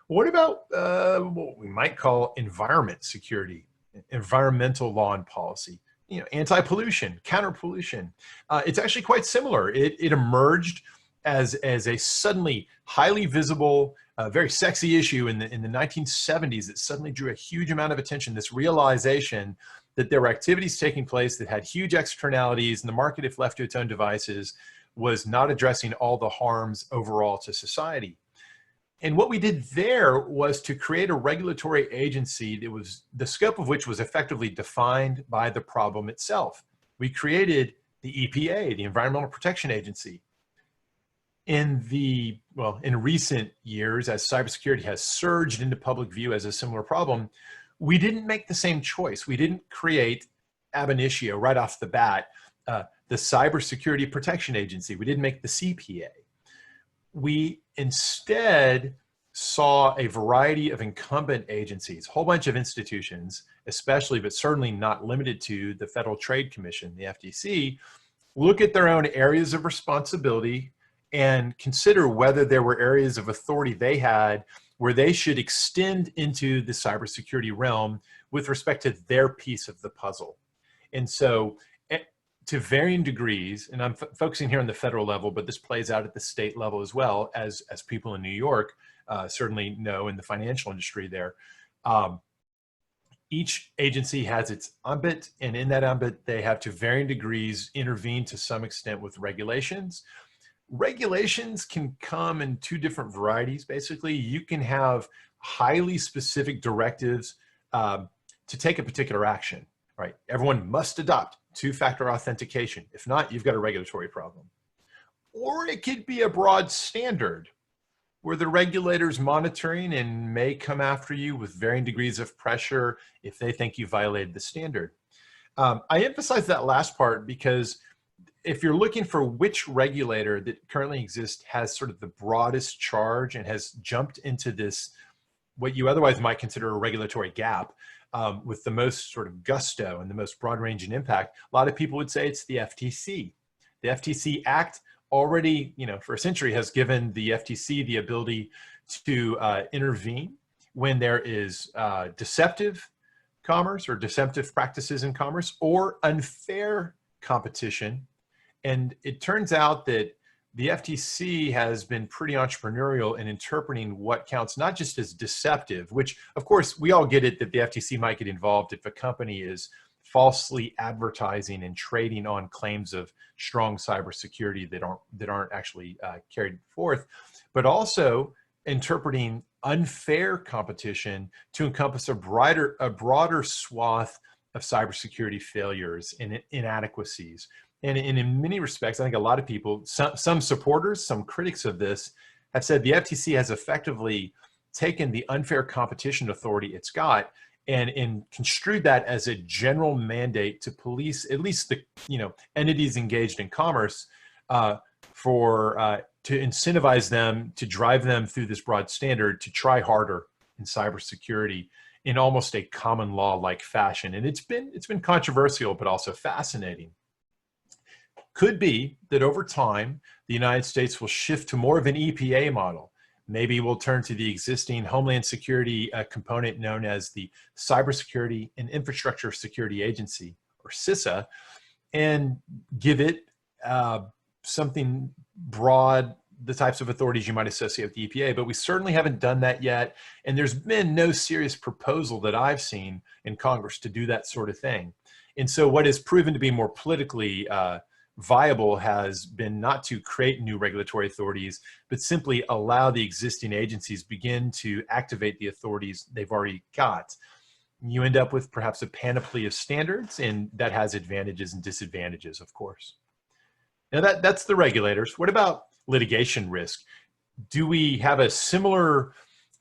What about what we might call environment security, environmental law and policy? Anti-pollution, counter-pollution. It's actually quite similar. It emerged as a suddenly highly visible, very sexy issue in the 1970s. It suddenly drew a huge amount of attention. This realization that there were activities taking place that had huge externalities, and the market, if left to its own devices, was not addressing all the harms overall to society. And what we did there was to create a regulatory agency that was, the scope of which was effectively defined by the problem itself. We created the EPA, the Environmental Protection Agency. In recent years, as cybersecurity has surged into public view as a similar problem, we didn't make the same choice. We didn't create ab initio right off the bat, the Cybersecurity Protection Agency. We didn't make the CPA. We instead saw a variety of incumbent agencies, a whole bunch of institutions, especially, but certainly not limited to, the Federal Trade Commission, the FTC, look at their own areas of responsibility and consider whether there were areas of authority they had where they should extend into the cybersecurity realm with respect to their piece of the puzzle. And so, to varying degrees, and I'm focusing here on the federal level, but this plays out at the state level as well, as people in New York certainly know in the financial industry there. Each agency has its ambit, and in that ambit, they have to varying degrees intervene to some extent with regulations. Regulations can come in two different varieties, basically. You can have highly specific directives to take a particular action, right? Everyone must adopt two-factor authentication. If not, you've got a regulatory problem. Or it could be a broad standard where the regulator's monitoring and may come after you with varying degrees of pressure if they think you violated the standard. I emphasize that last part because if you're looking for which regulator that currently exists has sort of the broadest charge and has jumped into this, what you otherwise might consider a regulatory gap, with the most sort of gusto and the most broad-ranging impact, a lot of people would say it's the FTC. The FTC Act already, for a century has given the FTC the ability to intervene when there is deceptive commerce or deceptive practices in commerce or unfair competition. And it turns out that the FTC has been pretty entrepreneurial in interpreting what counts not just as deceptive, which of course we all get it that the FTC might get involved if a company is falsely advertising and trading on claims of strong cybersecurity that aren't actually carried forth, but also interpreting unfair competition to encompass a broader swath of cybersecurity failures and inadequacies. And in many respects, I think a lot of people, some supporters, some critics of this, have said the FTC has effectively taken the unfair competition authority it's got and construed that as a general mandate to police at least the entities engaged in commerce to incentivize them, to drive them through this broad standard to try harder in cybersecurity in almost a common law-like fashion. And it's been controversial, but also fascinating. Could be that over time, the United States will shift to more of an EPA model. Maybe we'll turn to the existing Homeland Security component known as the Cybersecurity and Infrastructure Security Agency, or CISA, and give it something broad, the types of authorities you might associate with the EPA, but we certainly haven't done that yet. And there's been no serious proposal that I've seen in Congress to do that sort of thing. And so what has proven to be more politically viable has been not to create new regulatory authorities, but simply allow the existing agencies begin to activate the authorities they've already got. You end up with perhaps a panoply of standards, and that has advantages and disadvantages, of course. Now that's the regulators. What about litigation risk? Do we have a similar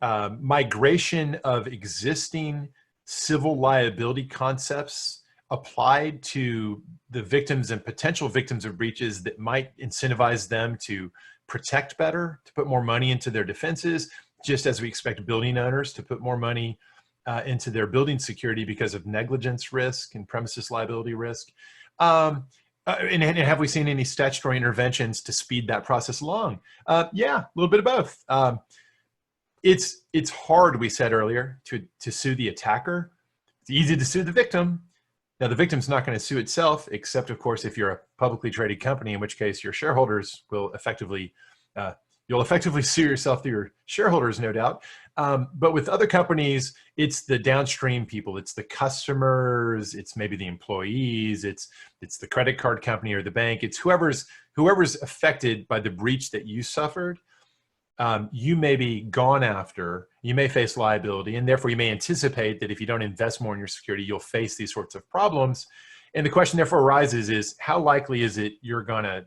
migration of existing civil liability concepts applied to the victims and potential victims of breaches that might incentivize them to protect better, to put more money into their defenses, just as we expect building owners to put more money into their building security because of negligence risk and premises liability risk? And have we seen any statutory interventions to speed that process along? Yeah, a little bit of both. It's hard, we said earlier, to sue the attacker. It's easy to sue the victim. Now, the victim's not going to sue itself, except, of course, if you're a publicly traded company, in which case your shareholders will effectively, you'll effectively sue yourself through your shareholders, no doubt. But with other companies, it's the downstream people, it's the customers, it's maybe the employees, it's the credit card company or the bank, it's whoever's affected by the breach that you suffered. You may be gone after, you may face liability, and therefore you may anticipate that if you don't invest more in your security, you'll face these sorts of problems. And the question therefore arises is, how likely is it you're gonna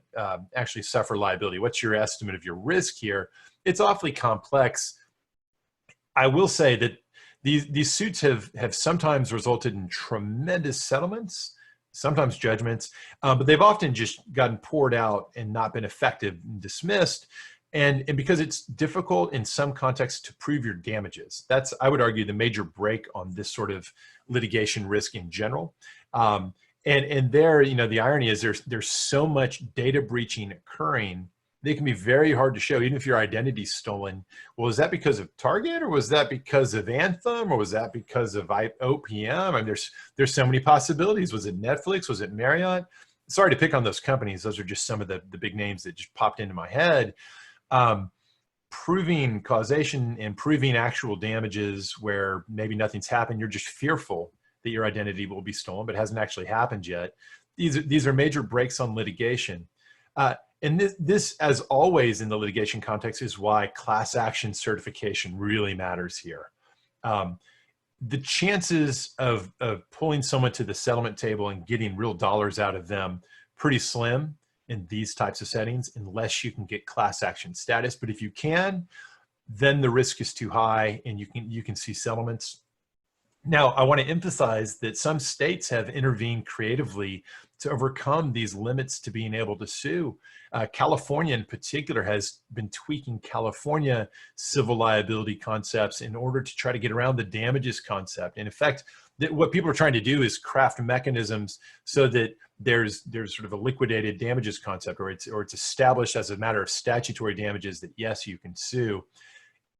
actually suffer liability? What's your estimate of your risk here? It's awfully complex. I will say that these suits have sometimes resulted in tremendous settlements, sometimes judgments, but they've often just gotten poured out and not been effective and dismissed. And because it's difficult in some contexts to prove your damages. That's, I would argue, the major break on this sort of litigation risk in general. And there, you know, the irony is there's so much data breaching occurring, they can be very hard to show, even if your identity's stolen. Well, is that because of Target, or was that because of Anthem, or was that because of OPM? I mean, there's so many possibilities. Was it Netflix? Was it Marriott? Sorry to pick on those companies. Those are just some of the big names that just popped into my head. Proving causation and proving actual damages where maybe nothing's happened, you're just fearful that your identity will be stolen, but it hasn't actually happened yet. These are major breaks on litigation. And this, as always in the litigation context, is why class action certification really matters here. The chances of pulling someone to the settlement table and getting real dollars out of them, pretty slim in these types of settings, unless you can get class action status. But if you can, then the risk is too high and you can see settlements. Now, I want to emphasize that some states have intervened creatively to overcome these limits to being able to sue. California in particular has been tweaking California civil liability concepts in order to try to get around the damages concept. In effect, what people are trying to do is craft mechanisms so that there's sort of a liquidated damages concept, or it's established as a matter of statutory damages that, yes, you can sue.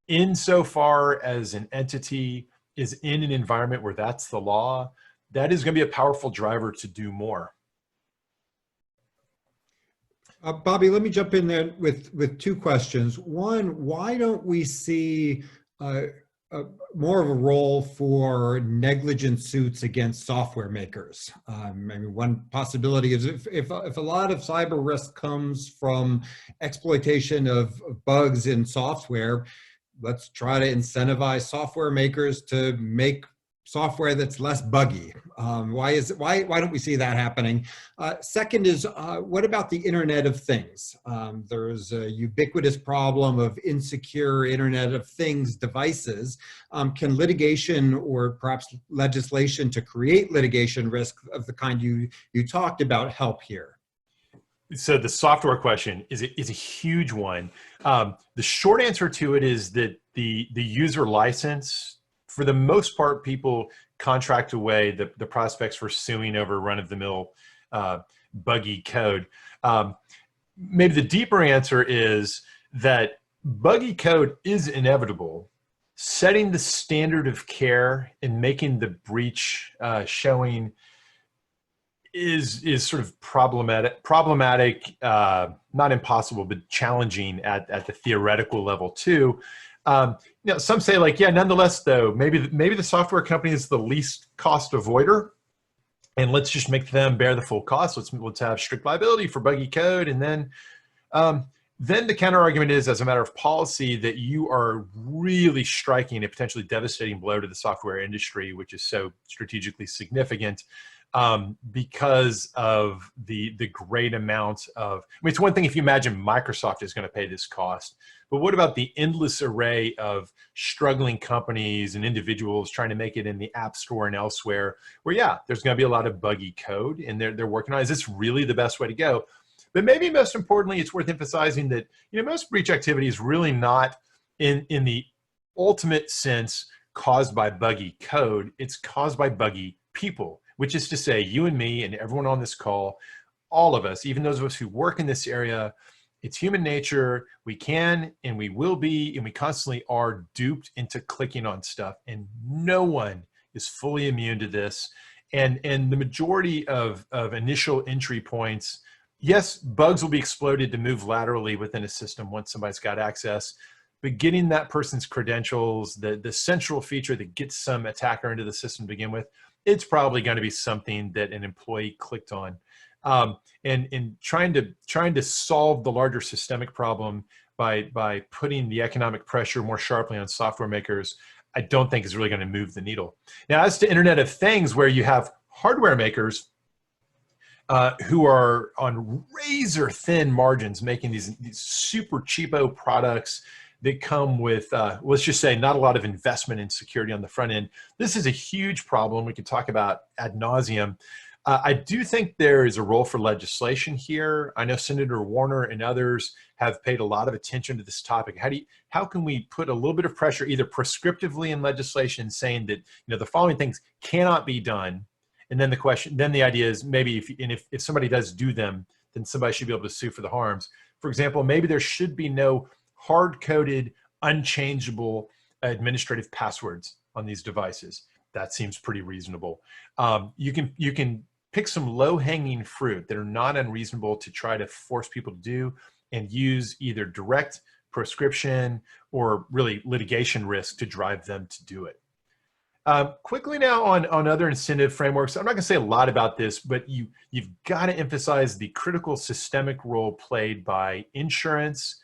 Insofar as an entity is in an environment where that's the law, that is going to be a powerful driver to do more. Bobby, let me jump in there with two questions. One, why don't we see more of a role for negligent suits against software makers? I mean, one possibility is if a lot of cyber risk comes from exploitation of bugs in software, let's try to incentivize software makers to make software that's less buggy. Why don't we see that happening? Second is, what about the Internet of Things? There's a ubiquitous problem of insecure Internet of Things devices. Can litigation or perhaps legislation to create litigation risk of the kind you talked about help here? So the software question is a huge one. The short answer to it is that the user license, for the most part, people contract away the prospects for suing over run-of-the-mill buggy code. Maybe the deeper answer is that buggy code is inevitable. Setting the standard of care and making the breach showing is sort of problematic, not impossible, but challenging at the theoretical level too. Some say like, yeah, nonetheless though, maybe the software company is the least cost avoider, and let's just make them bear the full cost. Let's have strict liability for buggy code, and then the counter argument is, as a matter of policy, that you are really striking a potentially devastating blow to the software industry, which is so strategically significant. Because of the great amount of, I mean, it's one thing if you imagine Microsoft is going to pay this cost, but what about the endless array of struggling companies and individuals trying to make it in the App Store and elsewhere, where, yeah, there's going to be a lot of buggy code, and they're working on, is this really the best way to go? But maybe most importantly, it's worth emphasizing that, most breach activity is really not in the ultimate sense caused by buggy code. It's caused by buggy people, which is to say you and me and everyone on this call, all of us, even those of us who work in this area. It's human nature. We can and we will be, and we constantly are duped into clicking on stuff, and no one is fully immune to this. And the majority of initial entry points, yes, bugs will be exploited to move laterally within a system once somebody's got access, but getting that person's credentials, the central feature that gets some attacker into the system to begin with, it's probably going to be something that an employee clicked on. And trying to solve the larger systemic problem by putting the economic pressure more sharply on software makers, I don't think is really going to move the needle. Now, as to Internet of Things, where you have hardware makers who are on razor thin margins, making these super cheapo products that come with, let's just say, not a lot of investment in security on the front end. This is a huge problem we could talk about ad nauseum. I do think there is a role for legislation here. I know Senator Warner and others have paid a lot of attention to this topic. How can we put a little bit of pressure, either prescriptively in legislation, saying that the following things cannot be done, and then the idea is maybe if somebody does do them, then somebody should be able to sue for the harms. For example, maybe there should be no hard-coded, unchangeable administrative passwords on these devices. That seems pretty reasonable. You can pick some low-hanging fruit that are not unreasonable to try to force people to do, and use either direct proscription or really litigation risk to drive them to do it. Quickly now on other incentive frameworks. I'm not going to say a lot about this, but you've got to emphasize the critical systemic role played by insurance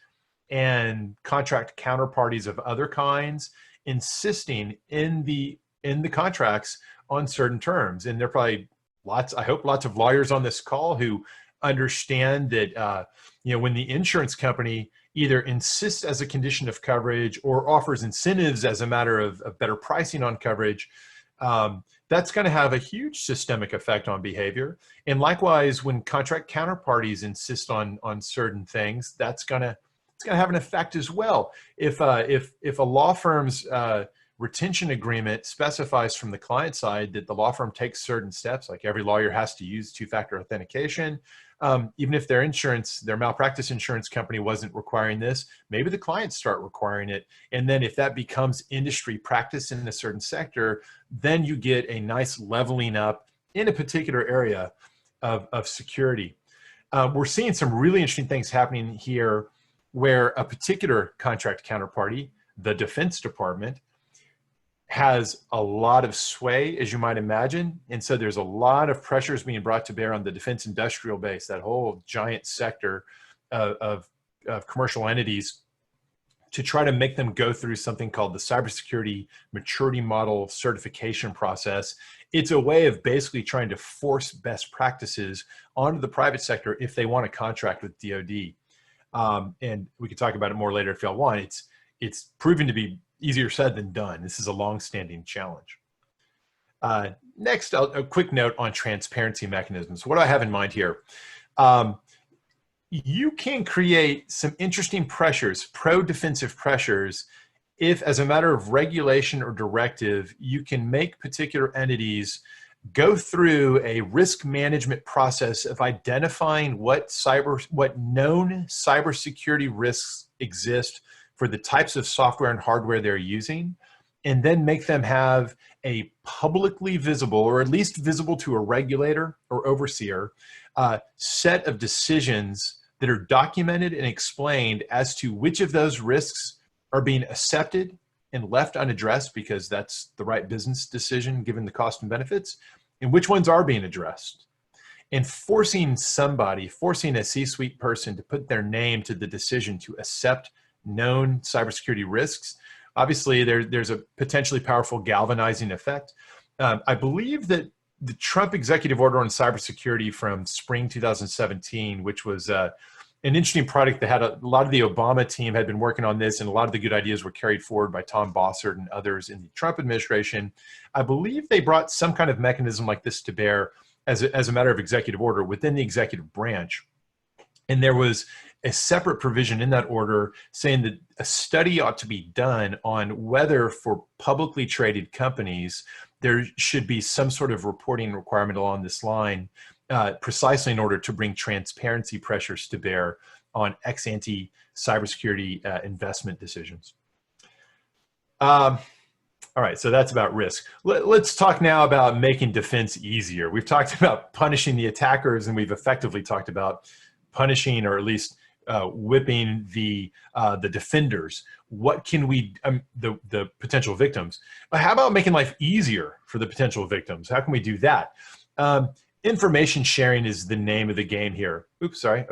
and contract counterparties of other kinds, insisting in the contracts on certain terms. And there are probably I hope lots of lawyers on this call who understand that when the insurance company either insists as a condition of coverage or offers incentives as a matter of better pricing on coverage, that's going to have a huge systemic effect on behavior. And likewise, when contract counterparties insist on certain things, it's going to have an effect as well. If a law firm's retention agreement specifies from the client side that the law firm takes certain steps, like every lawyer has to use two-factor authentication, even if their malpractice insurance company wasn't requiring this, maybe the clients start requiring it. And then if that becomes industry practice in a certain sector, then you get a nice leveling up in a particular area of security. We're seeing some really interesting things happening here where a particular contract counterparty, the Defense Department, has a lot of sway, as you might imagine. And so there's a lot of pressures being brought to bear on the defense industrial base, that whole giant sector of commercial entities, to try to make them go through something called the Cybersecurity Maturity Model Certification process. It's a way of basically trying to force best practices onto the private sector if they want to contract with DoD. And we can talk about it more later if y'all want. It's proven to be easier said than done. This is a long-standing challenge. Next, a quick note on transparency mechanisms. What do I have in mind here? You can create some interesting pressures, pro-defensive pressures, if, as a matter of regulation or directive, you can make particular entities go through a risk management process of identifying what known cybersecurity risks exist for the types of software and hardware they're using, and then make them have a publicly visible, or at least visible to a regulator or overseer, set of decisions that are documented and explained as to which of those risks are being accepted and left unaddressed because that's the right business decision given the cost and benefits, and which ones are being addressed. And forcing a C-suite person to put their name to the decision to accept known cybersecurity risks, obviously there's a potentially powerful galvanizing effect. I believe that the Trump executive order on cybersecurity from spring 2017, which was an interesting product that had a lot of the Obama team had been working on this, and a lot of the good ideas were carried forward by Tom Bossert and others in the Trump administration. I believe they brought some kind of mechanism like this to bear as a matter of executive order within the executive branch. And there was a separate provision in that order saying that a study ought to be done on whether for publicly traded companies, there should be some sort of reporting requirement along this line, precisely in order to bring transparency pressures to bear on ex-ante cybersecurity investment decisions. All right, so that's about risk. Let's talk now about making defense easier. We've talked about punishing the attackers, and we've effectively talked about punishing, or at least whipping the defenders. What can we, the potential victims? But how about making life easier for the potential victims? How can we do that? Information sharing is the name of the game here. Oops, sorry,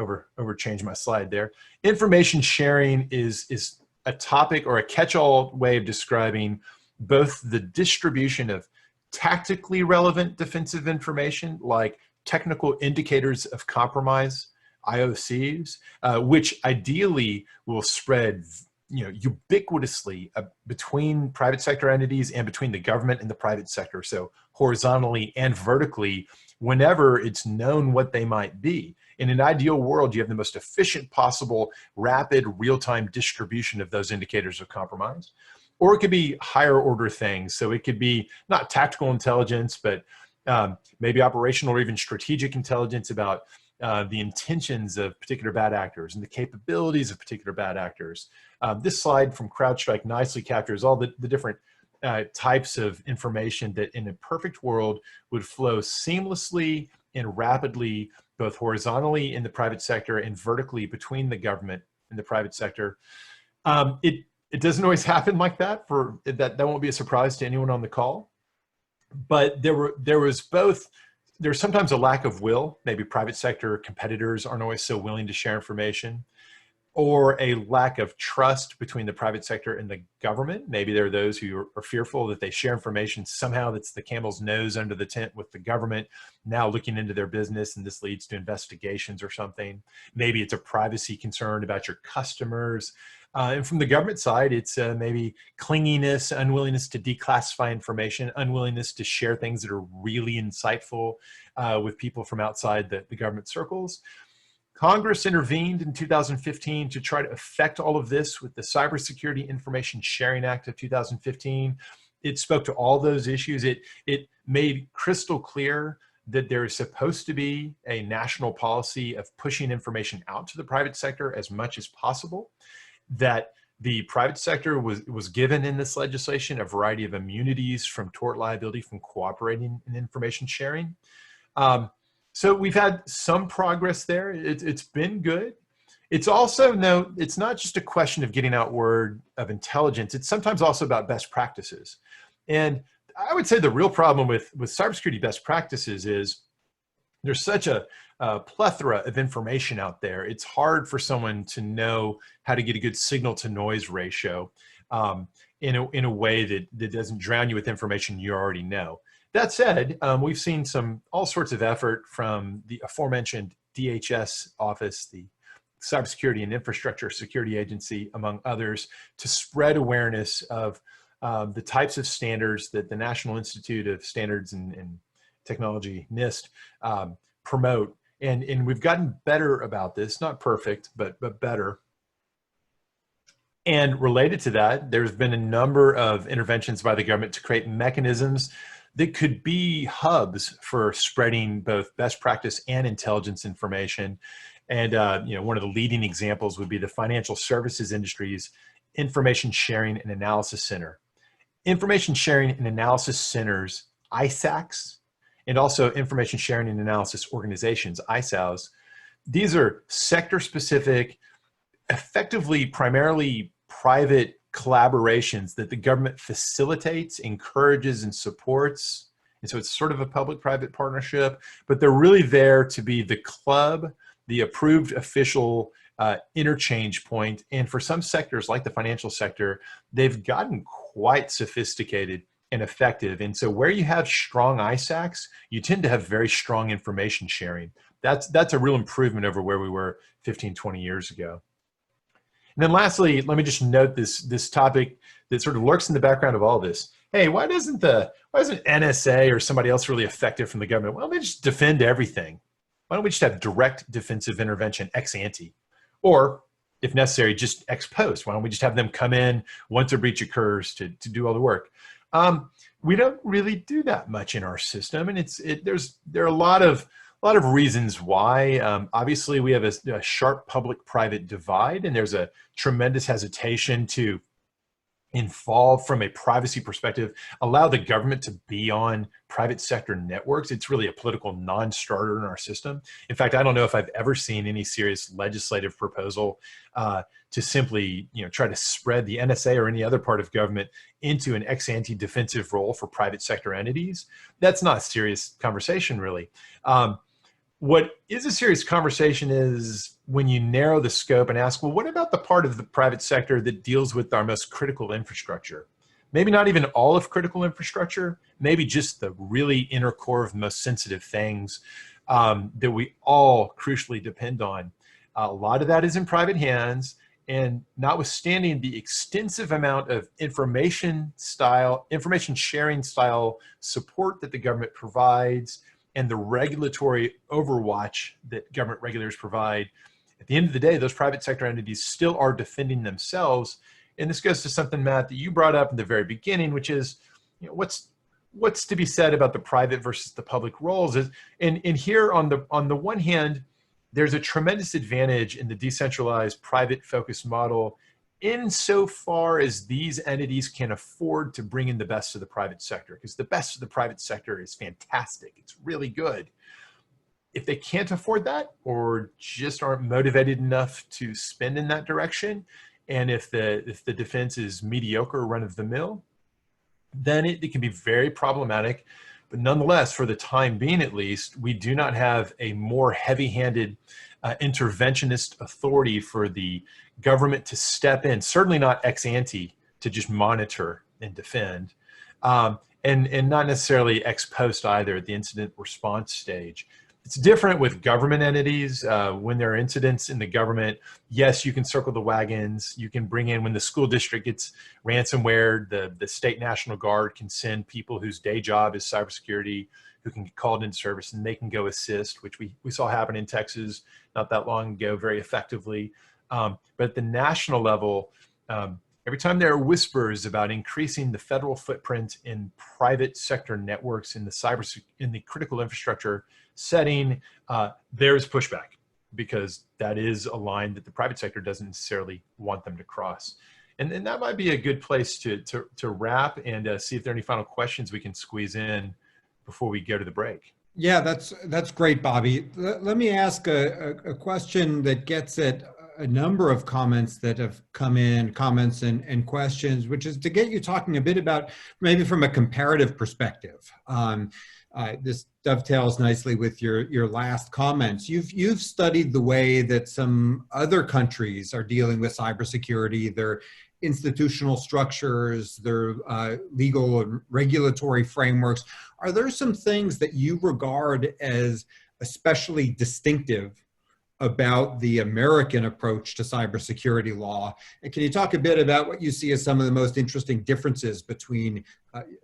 changed my slide there. Information sharing is a topic or a catch-all way of describing both the distribution of tactically relevant defensive information, like technical indicators of compromise, IOCs, which ideally will spread ubiquitously between private sector entities and between the government and the private sector, so horizontally and vertically, whenever it's known what they might be. In an ideal world, you have the most efficient possible, rapid, real-time distribution of those indicators of compromise. Or it could be higher order things. So it could be not tactical intelligence, but maybe operational or even strategic intelligence about the intentions of particular bad actors and the capabilities of particular bad actors. This slide from CrowdStrike nicely captures all the different types of information that in a perfect world would flow seamlessly and rapidly, both horizontally in the private sector and vertically between the government and the private sector. It doesn't always happen like that. That won't be a surprise to anyone on the call. But there's sometimes a lack of will. Maybe private sector competitors aren't always so willing to share information, or a lack of trust between the private sector and the government. Maybe there are those who are fearful that they share information somehow that's the camel's nose under the tent with the government now looking into their business, and this leads to investigations or something. Maybe it's a privacy concern about your customers. And from the government side, it's maybe clinginess, unwillingness to declassify information, unwillingness to share things that are really insightful with people from outside the government circles. Congress intervened in 2015 to try to affect all of this with the Cybersecurity Information Sharing Act of 2015. It spoke to all those issues. It made crystal clear that there is supposed to be a national policy of pushing information out to the private sector as much as possible, that the private sector was given in this legislation a variety of immunities from tort liability from cooperating in information sharing. So we've had some progress there. It's been good. It's also, it's not just a question of getting out word of intelligence. It's sometimes also about best practices. And I would say the real problem with cybersecurity best practices is there's such a plethora of information out there. It's hard for someone to know how to get a good signal to noise ratio in a way that doesn't drown you with information you already know. That said, we've seen all sorts of effort from the aforementioned DHS office, the Cybersecurity and Infrastructure Security Agency, among others, to spread awareness of the types of standards that the National Institute of Standards and Technology, NIST, promote. And we've gotten better about this, not perfect, but better. And related to that, there's been a number of interventions by the government to create mechanisms that could be hubs for spreading both best practice and intelligence information. And one of the leading examples would be the Financial Services Industry's Information Sharing and Analysis Center. Information Sharing and Analysis Centers, ISACs, and also Information Sharing and Analysis Organizations, ISAOs. These are sector-specific, effectively primarily private collaborations that the government facilitates, encourages, and supports. And so it's sort of a public-private partnership, but they're really there to be the club, the approved official interchange point. And for some sectors, like the financial sector, they've gotten quite sophisticated and effective. And so where you have strong ISACs, you tend to have very strong information sharing. That's a real improvement over where we were 15, 20 years ago. And then lastly, let me just note this topic that sort of lurks in the background of all this. Hey, why isn't NSA or somebody else really effective from the government? Why don't they just defend everything? Why don't we just have direct defensive intervention ex ante? Or, if necessary, just ex post. Why don't we just have them come in once a breach occurs to do all the work? We don't really do that much in our system, and there are a lot of reasons why. Obviously, we have a sharp public-private divide, and there's a tremendous hesitation to involve from a privacy perspective, allow the government to be on private sector networks. It's really a political non-starter in our system. In fact, I don't know if I've ever seen any serious legislative proposal to simply try to spread the NSA or any other part of government into an ex-ante defensive role for private sector entities. That's not a serious conversation, really. What is a serious conversation is when you narrow the scope and ask, well, what about the part of the private sector that deals with our most critical infrastructure? Maybe not even all of critical infrastructure, maybe just the really inner core of the most sensitive things that we all crucially depend on. A lot of that is in private hands, and notwithstanding the extensive amount of information sharing style support that the government provides, and the regulatory overwatch that government regulators provide, at the end of the day, those private sector entities still are defending themselves. And this goes to something, Matt, that you brought up in the very beginning, which is, what's to be said about the private versus the public roles? And here, on the one hand, there's a tremendous advantage in the decentralized private-focused model insofar as these entities can afford to bring in the best of the private sector, because the best of the private sector is fantastic. It's really good. If they can't afford that, or just aren't motivated enough to spend in that direction, and if the defense is mediocre, run-of-the-mill, then it can be very problematic. But nonetheless, for the time being at least, we do not have a more heavy-handed interventionist authority for the government to step in, certainly not ex ante to just monitor and defend, and not necessarily ex post either at the incident response stage. It's different with government entities. When there are incidents in the government, yes, you can circle the wagons. You can bring in, when the school district gets ransomware, the state National Guard can send people whose day job is cybersecurity, who can get called into service, and they can go assist, which we saw happen in Texas not that long ago very effectively. But at the national level, every time there are whispers about increasing the federal footprint in private sector networks in the critical infrastructure setting, there's pushback, because that is a line that the private sector doesn't necessarily want them to cross. And that might be a good place to wrap and see if there are any final questions we can squeeze in before we go to the break. Yeah, that's great, Bobby. Let me ask a question that gets at a number of comments that have come in, comments and questions, which is to get you talking a bit about, maybe from a comparative perspective. This dovetails nicely with your last comments. You've studied the way that some other countries are dealing with cybersecurity, their institutional structures, their legal and regulatory frameworks. Are there some things that you regard as especially distinctive about the American approach to cybersecurity law? And can you talk a bit about what you see as some of the most interesting differences between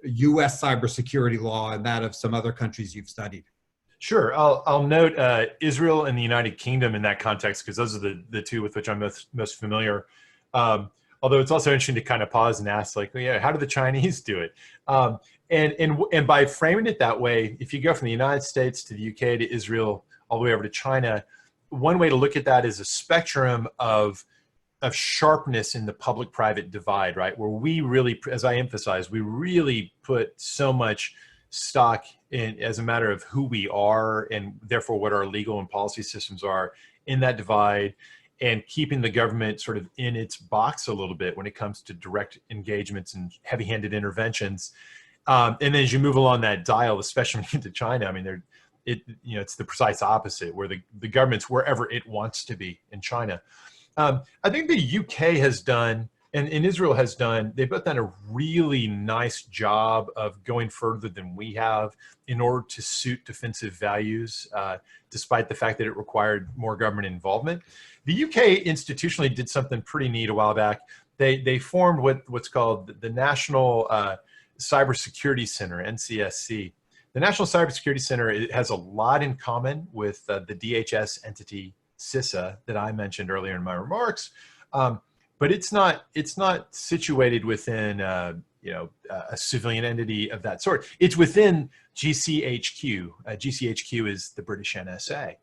US cybersecurity law and that of some other countries you've studied? Sure. I'll note Israel and the United Kingdom in that context, because those are the two with which I'm most familiar. Although it's also interesting to kind of pause and ask, like, yeah, how do the Chinese do it? And by framing it that way, if you go from the United States to the UK to Israel, all the way over to China, one way to look at that is a spectrum of of sharpness in the public-private divide, right? Where we really, as I emphasize, we really put so much stock in as a matter of who we are and therefore what our legal and policy systems are in that divide, and keeping the government sort of in its box a little bit when it comes to direct engagements and heavy-handed interventions. And then as you move along that dial, especially into China, I mean, it's the precise opposite, where the government's wherever it wants to be in China. I think the UK has done, and Israel has done, they've both done a really nice job of going further than we have in order to suit defensive values, despite the fact that it required more government involvement. The UK institutionally did something pretty neat a while back. They formed what's called the National Cybersecurity Center, NCSC. The National Cybersecurity Center, it has a lot in common with the DHS entity CISA that I mentioned earlier in my remarks, but it's not situated within a civilian entity of that sort. It's within GCHQ. GCHQ is the British NSA,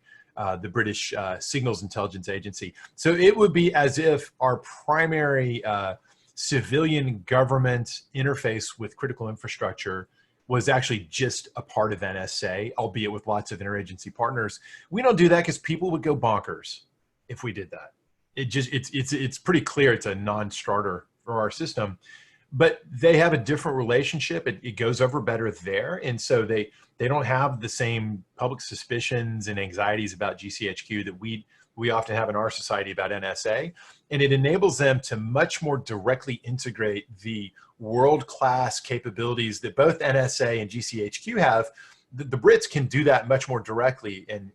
the British Signals Intelligence Agency. So it would be as if our primary civilian government interface with critical infrastructure was actually just a part of NSA, albeit with lots of interagency partners. We don't do that because people would go bonkers if we did that. It's pretty clear it's a non-starter for our system, but they have a different relationship. It goes over better there. And so they don't have the same public suspicions and anxieties about GCHQ that we often have in our society about NSA. And it enables them to much more directly integrate the world-class capabilities that both NSA and GCHQ have. The Brits can do that much more directly in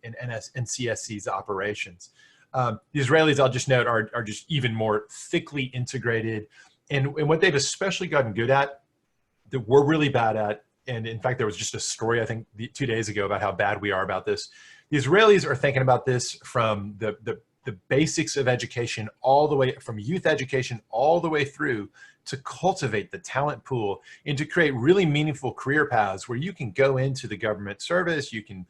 NCSC's operations. The Israelis, I'll just note, are just even more thickly integrated. And what they've especially gotten good at, that we're really bad at, and in fact, there was just a story, I think, 2 days ago about how bad we are about this. The Israelis are thinking about this from the basics of education, all the way from youth education all the way through to cultivate the talent pool and to create really meaningful career paths where you can go into the government service, you can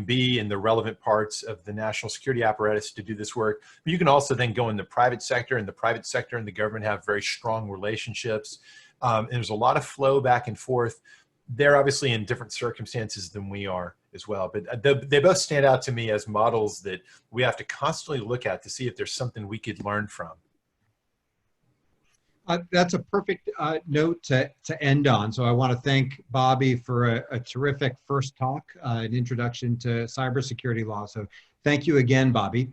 be in the relevant parts of the national security apparatus to do this work, but you can also then go in the private sector, and the private sector and the government have very strong relationships. And there's a lot of flow back and forth. They're obviously in different circumstances than we are as well, but they both stand out to me as models that we have to constantly look at to see if there's something we could learn from. That's a perfect note to end on. So I want to thank Bobby for a terrific first talk, an introduction to cybersecurity law. So thank you again, Bobby.